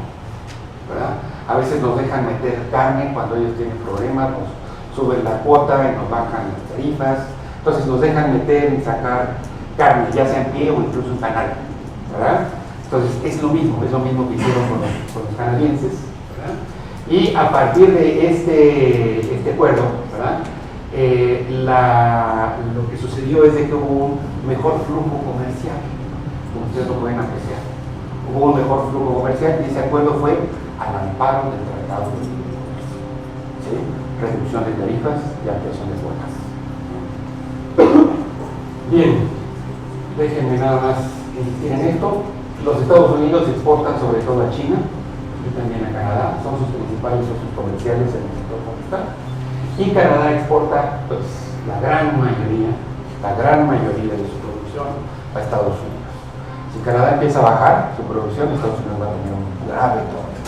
¿verdad? A veces nos dejan meter carne cuando ellos tienen problemas, nos suben la cuota y nos bajan las tarifas. Entonces nos dejan meter y sacar carne, ya sea en pie o incluso en canal, ¿verdad? Entonces es lo mismo que hicieron con los canadienses, ¿verdad? Y a partir de este acuerdo, ¿verdad?, lo que sucedió es de que hubo un mejor flujo comercial, como ustedes lo pueden apreciar. Hubo un mejor flujo comercial y ese acuerdo fue al amparo del Tratado de Libre Comercio, ¿sí? Reducción de tarifas y ampliación de cuotas. Bien, déjenme nada más insistir en esto. Los Estados Unidos exportan sobre todo a China y también a Canadá, son sus principales socios comerciales en el sector forestal. Y Canadá exporta, pues, la gran mayoría de su producción a Estados Unidos. Si Canadá empieza a bajar su producción, Estados Unidos va a tener un grave problema.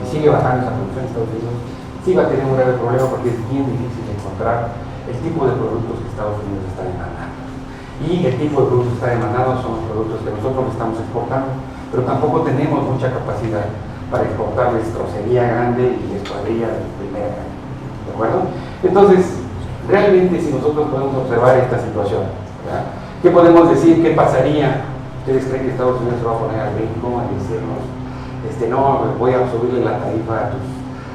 Si sigue bajando esa producción, Estados Unidos sí va a tener un grave problema porque es bien difícil encontrar el tipo de productos que Estados Unidos está demandando. Y el tipo de productos que está demandando son los productos que nosotros estamos exportando, pero tampoco tenemos mucha capacidad para exportarles trocería grande y escuadrilla de primera calidad. ¿De acuerdo? Entonces, realmente si nosotros podemos observar esta situación, ¿verdad?, ¿qué podemos decir? ¿Qué pasaría? ¿Ustedes creen que Estados Unidos se va a poner al brinco a decirnos, no, voy a subirle la tarifa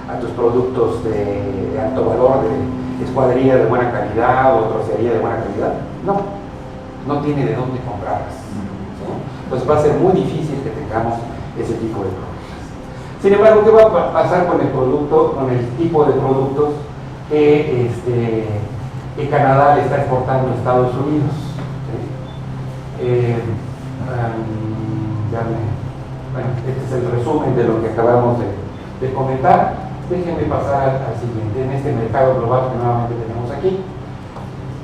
a tus productos de alto valor, de escuadrilla de buena calidad o trocería de buena calidad? No tiene de dónde comprarlas, ¿sí? Entonces va a ser muy difícil que tengamos ese tipo de problemas. Sin embargo, ¿qué va a pasar con el tipo de productos que Canadá le está exportando a Estados Unidos? ¿Sí? Bueno, este es el resumen de lo que acabamos de comentar. Déjenme pasar al siguiente. En este mercado global que nuevamente tenemos aquí,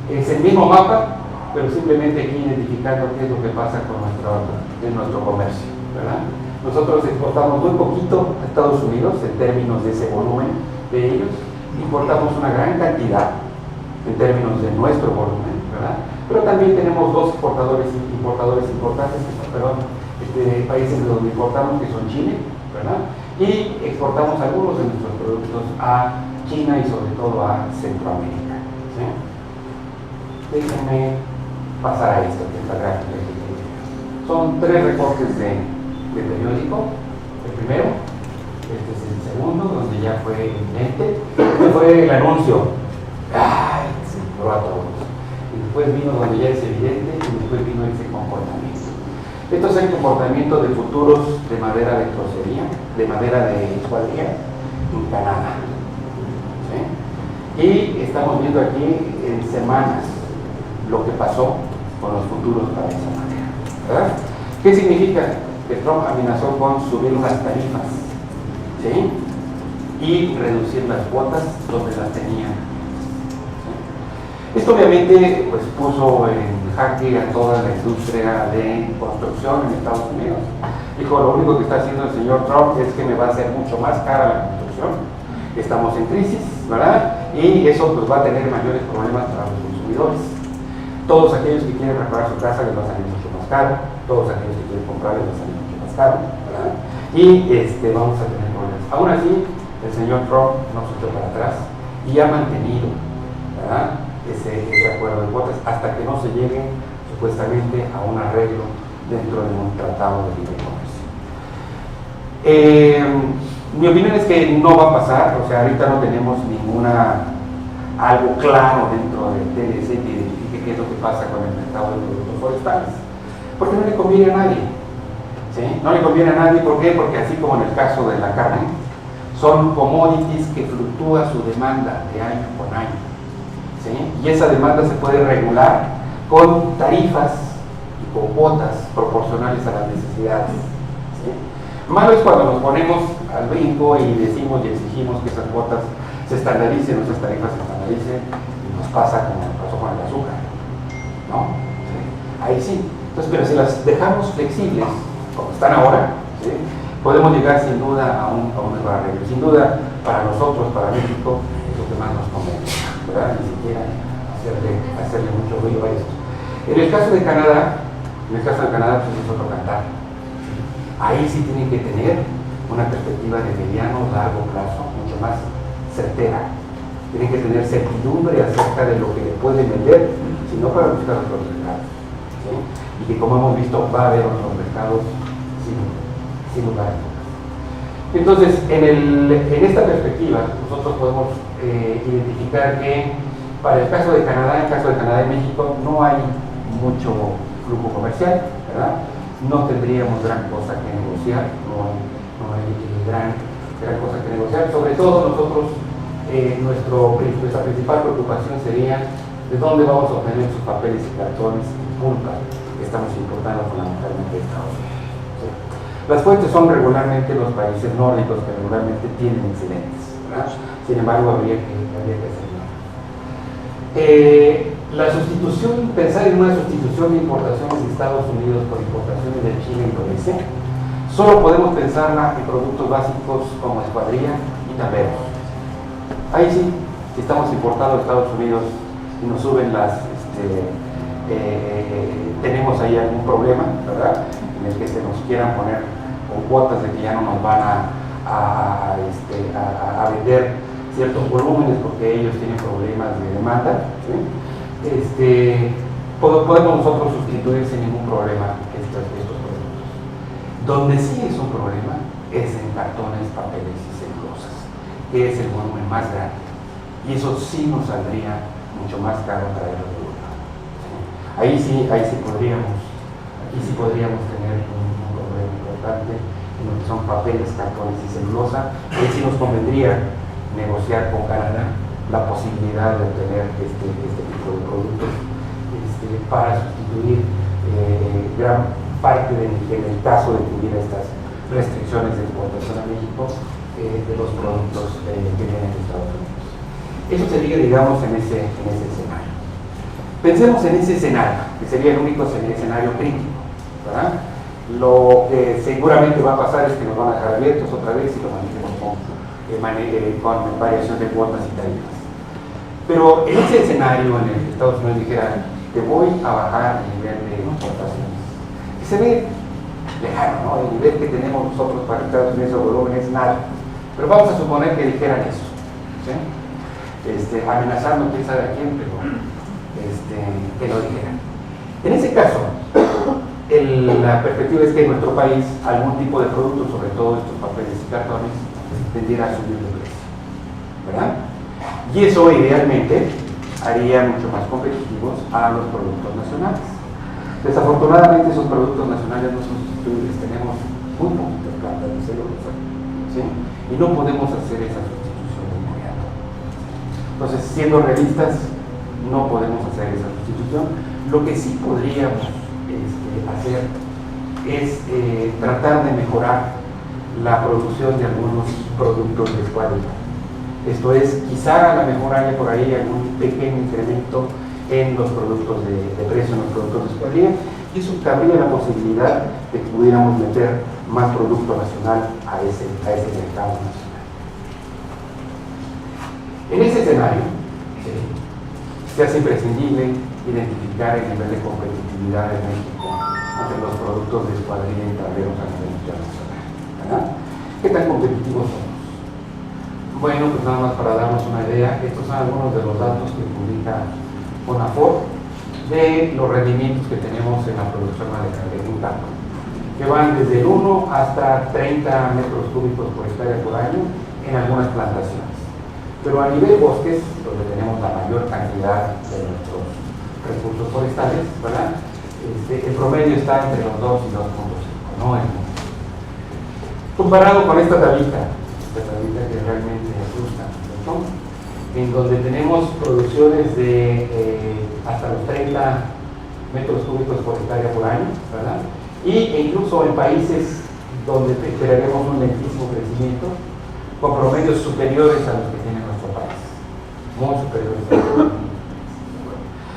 es el mismo mapa, pero simplemente aquí identificando qué es lo que pasa con nuestro comercio, ¿verdad? Nosotros exportamos muy poquito a Estados Unidos en términos de ese volumen de ellos, importamos una gran cantidad en términos de nuestro volumen, ¿verdad? Pero también tenemos dos importadores importantes, países de donde importamos, que son Chile, ¿verdad? Y exportamos algunos de nuestros productos a China y sobre todo a Centroamérica, ¿sí? Déjenme pasar a esto, que es la gráfica. Son 3 recortes de periódico. El primero, este es el segundo, donde ya fue evidente. Este fue el anuncio. ¡Ay! Se entró a todos. Y después vino donde ya es evidente, y después vino ese comportamiento. Esto es el comportamiento de futuros de madera de trocería, de madera de escuadrilla en Canadá, ¿sí? Y estamos viendo aquí en semanas lo que pasó con los futuros para esa madera, ¿verdad? ¿Qué significa? Que Trump amenazó con subir unas tarifas, ¿sí?, y reducir las cuotas donde las tenían, ¿sí? Esto obviamente pues puso en jaque a toda la industria de construcción en Estados Unidos. Dijo, lo único que está haciendo el señor Trump es que me va a hacer mucho más cara la construcción. Estamos en crisis, ¿verdad? Y eso pues va a tener mayores problemas para los consumidores. Todos aquellos que quieren reparar su casa les va a salir mucho más caro, todos aquellos que quieren comprar les va a salir mucho más caro, ¿verdad? Y vamos a tener problemas. Aún así, el señor Trump no se echó para atrás y ha mantenido, ¿verdad?, ese acuerdo de cuotas hasta que no se llegue supuestamente a un arreglo dentro de un tratado de libre comercio. Mi opinión es que no va a pasar, o sea, ahorita no tenemos algo claro dentro del TLC que identifique qué es lo que pasa con el mercado de productos forestales, porque no le conviene a nadie, ¿sí? No le conviene a nadie. ¿Por qué? Porque así como en el caso de la carne, son commodities que fluctúa su demanda de año con año, ¿sí? Y esa demanda se puede regular con tarifas y con cuotas proporcionales a las necesidades, ¿sí? Malo es cuando nos ponemos al brinco y decimos y exigimos que esas cuotas se estandaricen, nuestras tarifas se estandaricen, y nos pasa como pasó con el azúcar, ¿no? ¿Sí? Ahí sí. Entonces, pero si las dejamos flexibles, como están ahora, ¿sí?, podemos llegar sin duda a un mejor arreglo. Sin duda, para nosotros, para México, es lo que más nos conviene, ¿verdad? Ni siquiera hacerle mucho ruido a esto. En el caso de Canadá, pues es otro cantar. Ahí sí tienen que tener una perspectiva de mediano, largo plazo, mucho más certera. Tienen que tener certidumbre acerca de lo que le pueden vender, si no para buscar otros mercados, ¿sí? Y que, como hemos visto, va a haber otros mercados sin lugar a dudas. Entonces, en esta perspectiva, nosotros podemos identificar que para el caso de Canadá, y México, no hay mucho flujo comercial, ¿verdad? No tendríamos gran cosa que negociar, no hay gran cosa que negociar. Sobre todo nosotros, nuestra principal preocupación sería de dónde vamos a obtener sus papeles y cartones y pulpa que estamos importando fundamentalmente de Estados Unidos. ¿Sí? Las fuentes son regularmente los países nórdicos, que regularmente tienen excedentes, ¿verdad? Sin embargo, habría que hacerlo. La sustitución, pensar en una sustitución de importaciones de Estados Unidos por importaciones de China e Indonesia, solo podemos pensarla en productos básicos como escuadrilla y tableros. Ahí sí, si estamos importando a Estados Unidos y nos suben tenemos ahí algún problema, ¿verdad?, en el que se nos quieran poner con cuotas de que ya no nos van a vender ciertos volúmenes porque ellos tienen problemas de demanda, ¿sí? Podemos nosotros sustituir sin ningún problema estos productos. Donde sí es un problema es en cartones, papeles y celulosas, que es el volumen más grande, y eso sí nos saldría mucho más caro traerlo de Europa, ¿sí? Aquí sí podríamos tener un problema importante en lo que son papeles, cartones y celulosa. Ahí sí nos convendría negociar con Canadá la posibilidad de obtener este tipo de productos para sustituir gran parte en el caso de que hubiera estas restricciones de exportación a México de los productos que vienen de Estados Unidos. Eso sería, digamos, en ese escenario. Pensemos en ese escenario, que sería el único escenario crítico, ¿verdad? Lo que seguramente va a pasar es que nos van a dejar abiertos otra vez y lo mantenemos con variación de cuotas y tarifas. Pero en ese escenario en el que Estados Unidos dijera, te voy a bajar el nivel de importaciones, que se ve lejano, ¿no? El nivel que tenemos nosotros para Estados Unidos de volumen es nada, pero vamos a suponer que dijeran eso, ¿sí? Amenazando quién sabe a quién, pero que lo dijeran. En ese caso, la perspectiva es que en nuestro país algún tipo de producto, sobre todo estos papeles y cartones, tendiera a subir de precio, ¿verdad? Y eso idealmente haría mucho más competitivos a los productos nacionales. Desafortunadamente esos productos nacionales no son sustituibles, tenemos muy poquita planta de celulosa, ¿sí? Y no podemos hacer esa sustitución de inmediato. Entonces, siendo realistas, no podemos hacer esa sustitución. Lo que sí podríamos hacer es tratar de mejorar la producción de algunos productos de escuadrilla. Esto es, quizá a lo mejor haya por ahí algún pequeño incremento en los productos de precio, en los productos de escuadrilla, y eso cabría la posibilidad de que pudiéramos meter más producto nacional a ese mercado nacional. En ese escenario, se hace imprescindible identificar el nivel de competitividad de México entre los productos de escuadrilla y tableros a nivel internacional, ¿verdad? ¿Qué tan competitivos somos? Bueno, pues nada más para darnos una idea, estos son algunos de los datos que publica CONAFOR de los rendimientos que tenemos en la producción de un campo, que van desde el 1 hasta 30 metros cúbicos por hectárea por año en algunas plantaciones. Pero a nivel bosques, donde tenemos la mayor cantidad de nuestros recursos forestales, ¿verdad? El promedio está entre los 2 y 2.5, no es mucho. Comparado con esta tablita que realmente asusta, ¿no? En donde tenemos producciones de hasta los 30 metros cúbicos por hectárea por año, ¿verdad? E incluso en países donde esperaremos un lentísimo crecimiento con promedios superiores a los que tiene nuestro país, muy superiores a los que tiene.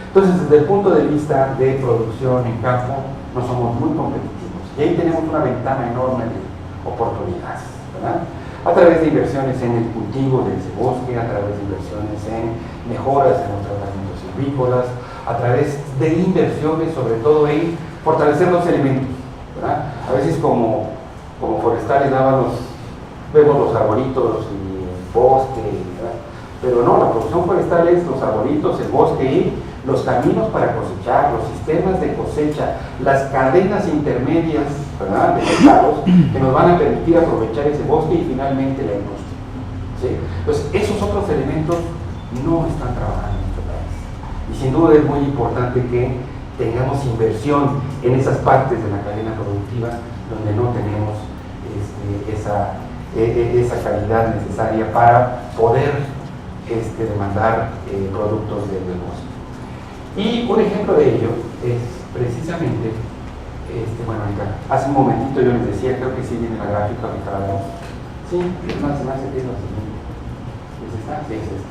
Entonces, desde el punto de vista de producción en campo, no somos muy competitivos y ahí tenemos una ventana enorme de oportunidades, ¿verdad? A través de inversiones en el cultivo de ese bosque, a través de inversiones en mejoras en los tratamientos silvícolas, a través de inversiones sobre todo en fortalecer los elementos, ¿verdad? A veces como forestales vemos los arbolitos y el bosque, ¿verdad? Pero no, la producción forestal es los arbolitos, el bosque y los caminos para cosechar, los sistemas de cosecha, las cadenas intermedias, ¿verdad?, de mercados que nos van a permitir aprovechar ese bosque y finalmente la industria, ¿sí? Entonces, esos otros elementos no están trabajando en nuestro país. Y sin duda es muy importante que tengamos inversión en esas partes de la cadena productiva donde no tenemos esa calidad necesaria para poder demandar productos del negocio. Y un ejemplo de ello es precisamente, bueno, hace un momentito yo les decía, creo que sí viene la gráfica, ahorita la vemos. Sí, es más, que es la siguiente. ¿Es esta? Sí, es esta.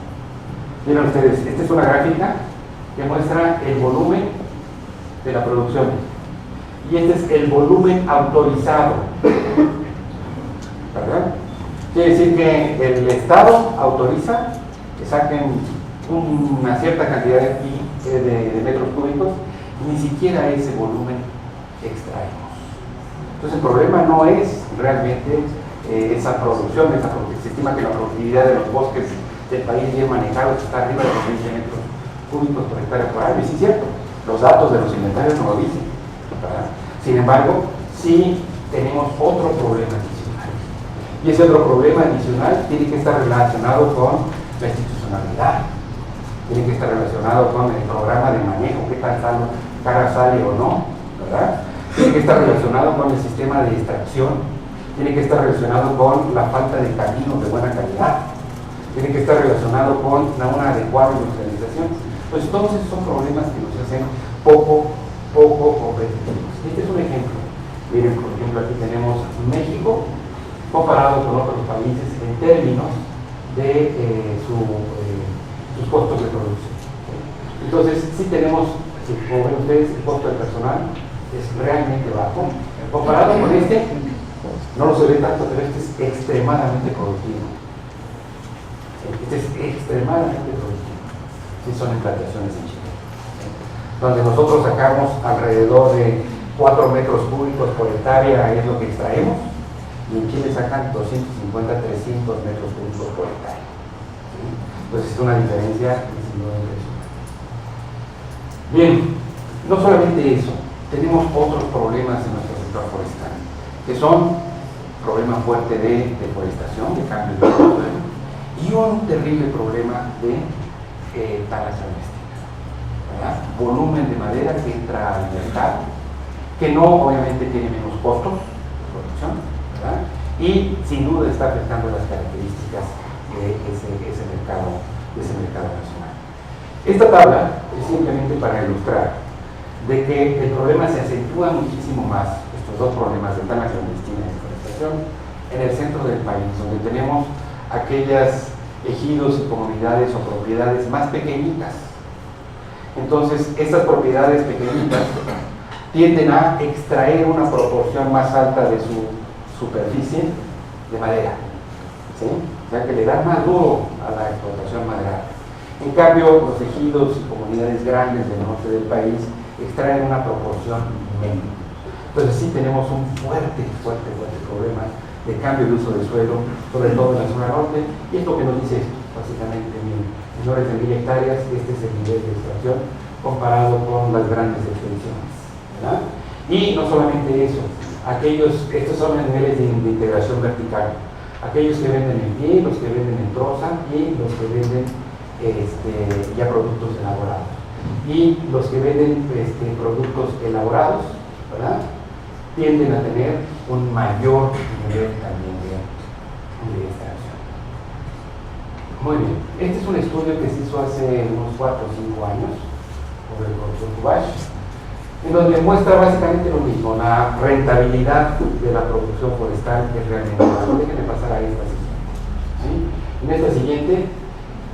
Miren ustedes, esta es una gráfica que muestra el volumen de la producción. Y este es el volumen autorizado, ¿verdad? Quiere decir que el Estado autoriza que saquen una cierta cantidad de metros cúbicos y ni siquiera ese volumen extraemos. Entonces el problema no es realmente esa producción, se estima que la productividad de los bosques del país bien manejados está arriba de los 20 metros cúbicos por hectárea por año, y sí es cierto, los datos de los inventarios no lo dicen, ¿verdad? Sin embargo, sí tenemos otro problema adicional, y ese otro problema adicional tiene que estar relacionado con la institucionalidad, tiene que estar relacionado con el programa de manejo, qué tan cara sale o no, ¿verdad? Tiene que estar relacionado con el sistema de extracción, tiene que estar relacionado con la falta de caminos de buena calidad, tiene que estar relacionado con una adecuada industrialización. Pues todos esos son problemas que nos hacen poco competitivos. Este es un ejemplo. Miren, por ejemplo, aquí tenemos México comparado con otros países en términos de sus costos de producción. Entonces, sí tenemos, como ven ustedes, el costo del personal es realmente bajo. Comparado con este, no lo se ve tanto, pero este es extremadamente productivo. Este es extremadamente productivo. Sí, son implantaciones en Chile, donde nosotros sacamos alrededor de 4 metros cúbicos por hectárea, es lo que extraemos, y en Chile sacan 250, 300 metros cúbicos por hectárea. ¿Sí? Entonces es una diferencia sin duda impresionante. Bien, no solamente eso, tenemos otros problemas en nuestro sector forestal, que son problema fuerte de deforestación, de cambio de suelo, y un terrible problema de talas domésticas, ¿verdad? Volumen de madera que entra al mercado, que no obviamente tiene menos costos de producción, ¿verdad? Y sin duda está afectando las características de ese mercado nacional. Esta tabla es simplemente para ilustrar de que el problema se acentúa muchísimo más, estos dos problemas de tala clandestina y deforestación, en el centro del país, donde tenemos aquellas ejidos y comunidades o propiedades más pequeñitas. Entonces, estas propiedades pequeñitas tienden a extraer una proporción más alta de su superficie de madera, ¿sí? O sea que le dan más duro a la explotación maderera. En cambio, los ejidos y comunidades grandes del norte del país extraen una proporción menor. Entonces sí tenemos un fuerte problema de cambio de uso de suelo, sobre todo en la zona norte, y es lo que nos dice esto, básicamente, menores de 1000 hectáreas, este es el nivel de extracción comparado con las grandes expediciones, ¿verdad? Y no solamente eso, estos son los niveles de integración vertical, aquellos que venden en pie, los que venden en troza y los que venden ya productos elaborados. Y los que venden productos elaborados, ¿verdad?, tienden a tener un mayor nivel también de extracción. Muy bien, este es un estudio que se hizo hace unos 4 o 5 años por el profesor Kubash, en donde muestra básicamente lo mismo, la rentabilidad de la producción forestal es realmente baja. Déjenme pasar a esta siguiente. ¿Sí? En esta siguiente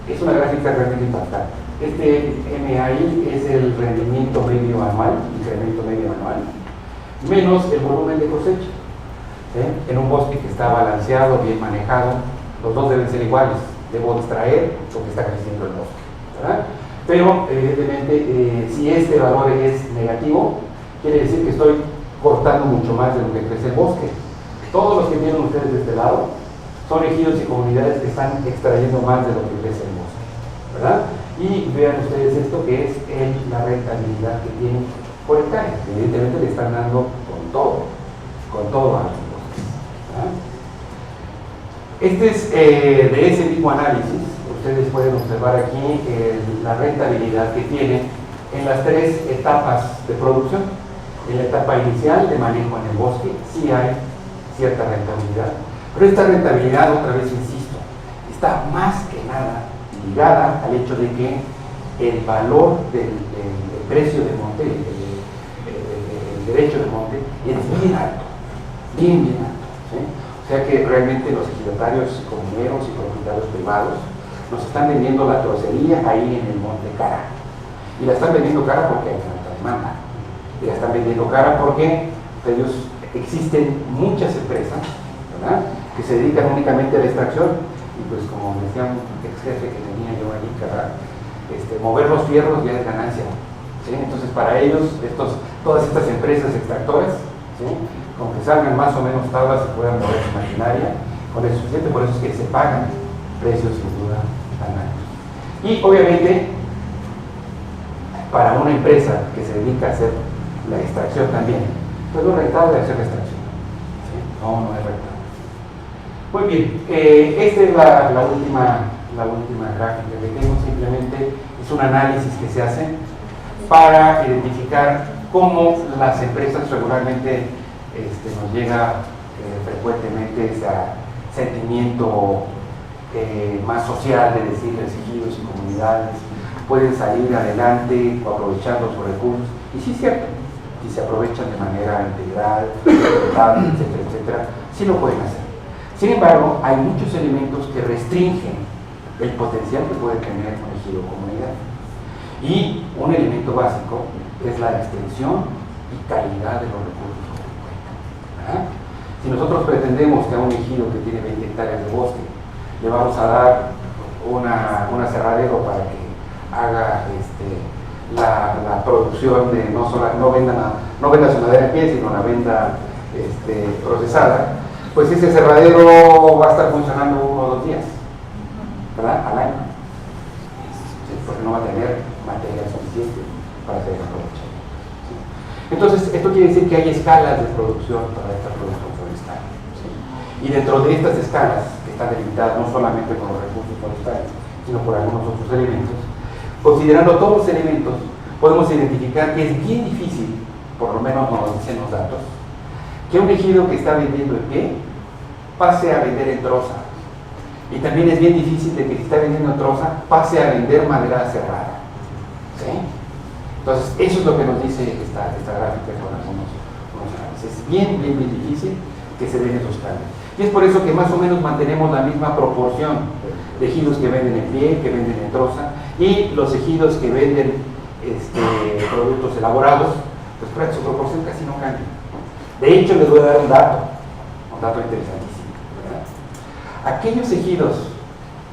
es una gráfica realmente impactante. Este MAI es el rendimiento medio anual, incremento medio anual, menos el volumen de cosecha. ¿Sí? En un bosque que está balanceado, bien manejado, los dos deben ser iguales. Debo extraer lo que está creciendo el bosque, ¿verdad? Pero evidentemente si este valor es negativo, quiere decir que estoy cortando mucho más de lo que crece el bosque. Todos los que tienen ustedes de este lado son ejidos y comunidades que están extrayendo más de lo que crece el bosque, ¿verdad? Y vean ustedes esto que es la rentabilidad que tienen por hectárea. Evidentemente le están dando con todo a los bosques, ¿verdad? Este es de ese mismo análisis. Ustedes pueden observar aquí la rentabilidad que tiene en las tres etapas de producción. En la etapa inicial de manejo en el bosque sí hay cierta rentabilidad, pero esta rentabilidad, otra vez insisto, está más que nada ligada al hecho de que el valor del precio de monte, el derecho de monte, es bien alto, bien alto, ¿sí? O sea que realmente los ejidatarios comuneros y propietarios privados nos están vendiendo la trocería ahí en el monte cara. Y la están vendiendo cara porque hay tanta demanda. Y la están vendiendo cara porque existen muchas empresas, ¿verdad?, que se dedican únicamente a la extracción. Y pues como decía un ex jefe que tenía yo allí, ¿verdad?, mover los fierros ya es ganancia, ¿sí? Entonces para ellos, todas estas empresas extractoras, ¿sí?, con que salgan más o menos tablas y puedan mover su maquinaria, con el suficiente, por eso es que se pagan precios sin duda tan altos. Y obviamente, para una empresa que se dedica a hacer la extracción también, pues no es rentable hacer la extracción, ¿sí? No es rentable. Muy bien, esta es la última gráfica que tengo. Simplemente es un análisis que se hace para identificar cómo las empresas regularmente nos llega frecuentemente ese sentimiento más social de decirles ejidos y comunidades pueden salir adelante aprovechando sus recursos. Y sí es cierto, si se aprovechan de manera integral, etcétera, etcétera, sí lo pueden hacer. Sin embargo, hay muchos elementos que restringen el potencial que puede tener un ejido o comunidad. Y un elemento básico es la extensión y calidad de los recursos que cuentan, ¿verdad? Si nosotros pretendemos que a un ejido que tiene 20 hectáreas de bosque le vamos a dar un aserradero para que haga la producción de no venda su madera en pie, sino la venda procesada, pues ese aserradero va a estar funcionando 1 o 2 días, ¿verdad?, al año, ¿sí?, porque no va a tener materia suficiente para hacer el aprovechamiento, ¿sí? Entonces, esto quiere decir que hay escalas de producción para esta producción forestal, ¿sí? Y dentro de estas escalas, que están delimitadas no solamente por los recursos forestales, sino por algunos otros elementos, considerando todos los elementos, podemos identificar que es bien difícil, por lo menos nos lo dicen los datos, que un ejido que está vendiendo en pie pase a vender en troza. Y también es bien difícil de que si está vendiendo en troza pase a vender madera cerrada, ¿sí? Entonces, eso es lo que nos dice esta gráfica con algunos análisis. Es bien difícil que se den esos cambios. Y es por eso que más o menos mantenemos la misma proporción de ejidos que venden en pie, que venden en troza, y los ejidos que venden productos elaborados, pues su proporción casi no cambia. De hecho, les voy a dar un dato interesantísimo, ¿verdad? Aquellos ejidos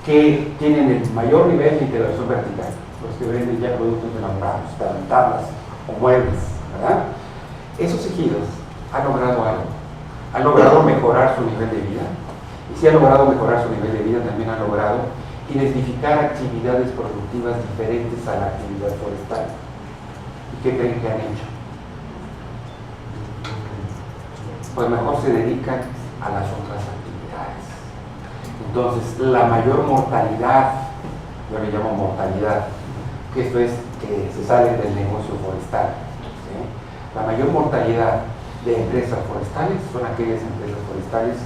que tienen el mayor nivel de integración vertical, los que venden ya productos elaborados, tablas o muebles, ¿verdad?, esos ejidos han logrado algo. Han logrado mejorar su nivel de vida. Y si han logrado mejorar su nivel de vida, también han logrado identificar actividades productivas diferentes a la actividad forestal. ¿Y qué creen que han hecho? Pues mejor se dedican a las otras actividades. Entonces, la mayor mortalidad, yo le llamo mortalidad, que esto es que se sale del negocio forestal, ¿sí? La mayor mortalidad de empresas forestales son aquellas empresas forestales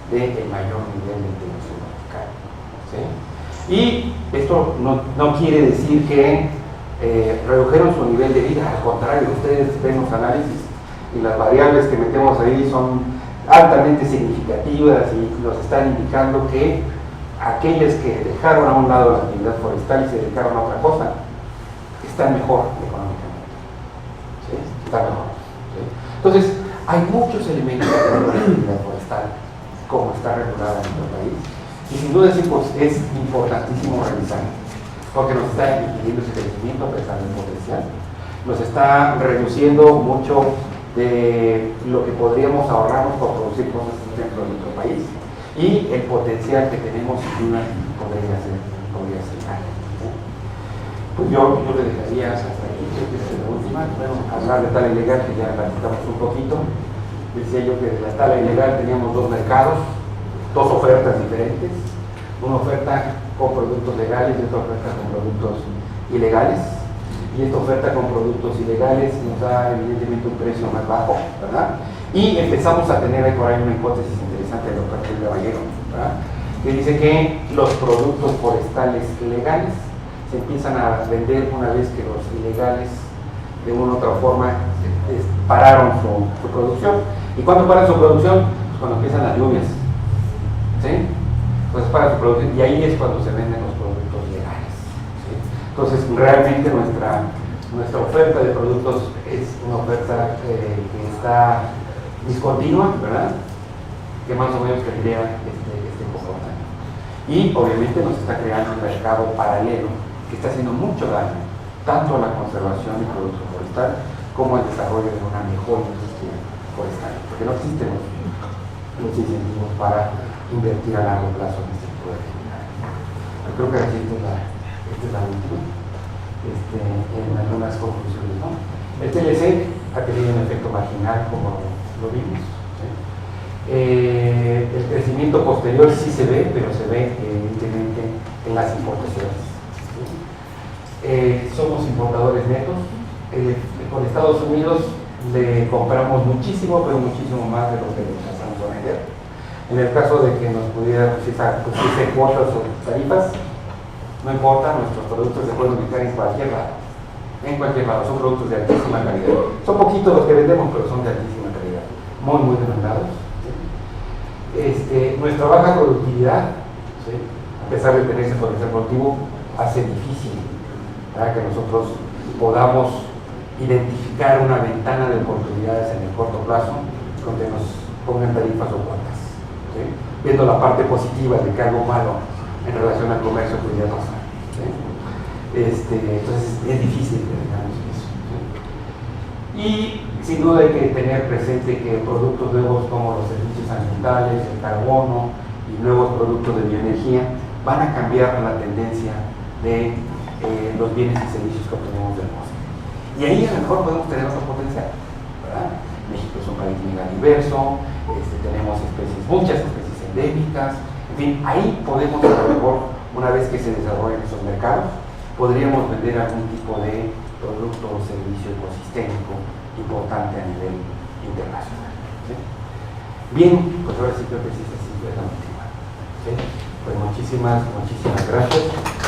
de mayor nivel de integración vertical, ¿sí? Y esto no quiere decir que redujeron su nivel de vida. Al contrario, ustedes ven los análisis y las variables que metemos ahí son altamente significativas y nos están indicando que aquellos que dejaron a un lado la actividad forestal y se dedicaron a otra cosa están mejor económicamente. ¿Sí? Están mejor. ¿Sí? Entonces, hay muchos elementos de la actividad forestal como está regulada en nuestro país y sin duda es importantísimo revisar, porque nos está impidiendo ese crecimiento a pesar del potencial, nos está reduciendo mucho de lo que podríamos ahorrarnos por producir cosas dentro de nuestro país y el potencial que tenemos sin duda podría ser grande. Pues yo le dejaría hasta aquí, creo que es la última. Bueno, hablar de tala ilegal, que ya platicamos un poquito. Decía yo que de la tala ilegal teníamos dos mercados, dos ofertas diferentes, una oferta con productos legales y otra oferta con productos ilegales. Y esta oferta con productos ilegales nos da evidentemente un precio más bajo, ¿verdad? Y empezamos a tener ahí por ahí una hipótesis interesante del doctor Caballero, ¿verdad? Que dice que los productos forestales legales se empiezan a vender una vez que los ilegales de una u otra forma pararon su producción. ¿Y cuándo paran su producción? Pues cuando empiezan las lluvias, ¿sí? Pues para su producción y ahí es cuando se venden los productos legales, ¿sí? Entonces realmente nuestra oferta de productos es una oferta que está discontinua, ¿verdad? Que más o menos tendría este comportamiento. Y obviamente nos está creando un mercado paralelo que está haciendo mucho daño, tanto a la conservación del producto forestal como al desarrollo de una mejor industria forestal, porque no existen los incentivos para invertir a largo plazo en este tipo de actividades. Yo creo que esta es la última, en algunas conclusiones, ¿no? El TLC ha tenido un efecto marginal, como lo vimos, ¿sí? El crecimiento posterior sí se ve, pero se ve evidentemente en las importaciones. Somos importadores netos. Con Estados Unidos le compramos muchísimo, pero muchísimo más de lo que le pasamos a vender. En el caso de que nos pudiera pusiese cuotas o tarifas, no importa, nuestros productos se pueden ubicar en cualquier lado. En cualquier lado, son productos de altísima calidad. Son poquitos los que vendemos, pero son de altísima calidad, muy demandados. ¿Sí? Nuestra baja productividad, ¿sí?, a pesar de tener ese potencial productivo, hace difícil para que nosotros podamos identificar una ventana de oportunidades en el corto plazo donde nos pongan tarifas o cuotas, ¿sí?, viendo la parte positiva de que algo malo en relación al comercio podría pasar, ¿sí? Entonces es difícil que digamos eso, ¿sí? Y sin duda hay que tener presente que productos nuevos como los servicios ambientales, el carbono y nuevos productos de bioenergía van a cambiar la tendencia de los bienes y servicios que obtenemos del bosque. Y ahí a lo mejor podemos tener otro potencial, ¿verdad? México es un país mega diverso, tenemos muchas especies endémicas, en fin, ahí podemos a lo mejor, una vez que se desarrollen esos mercados, podríamos vender algún tipo de producto o servicio ecosistémico importante a nivel internacional, ¿sí? Bien, pues ahora sí creo que sí es la última, ¿sí? Pues muchísimas gracias.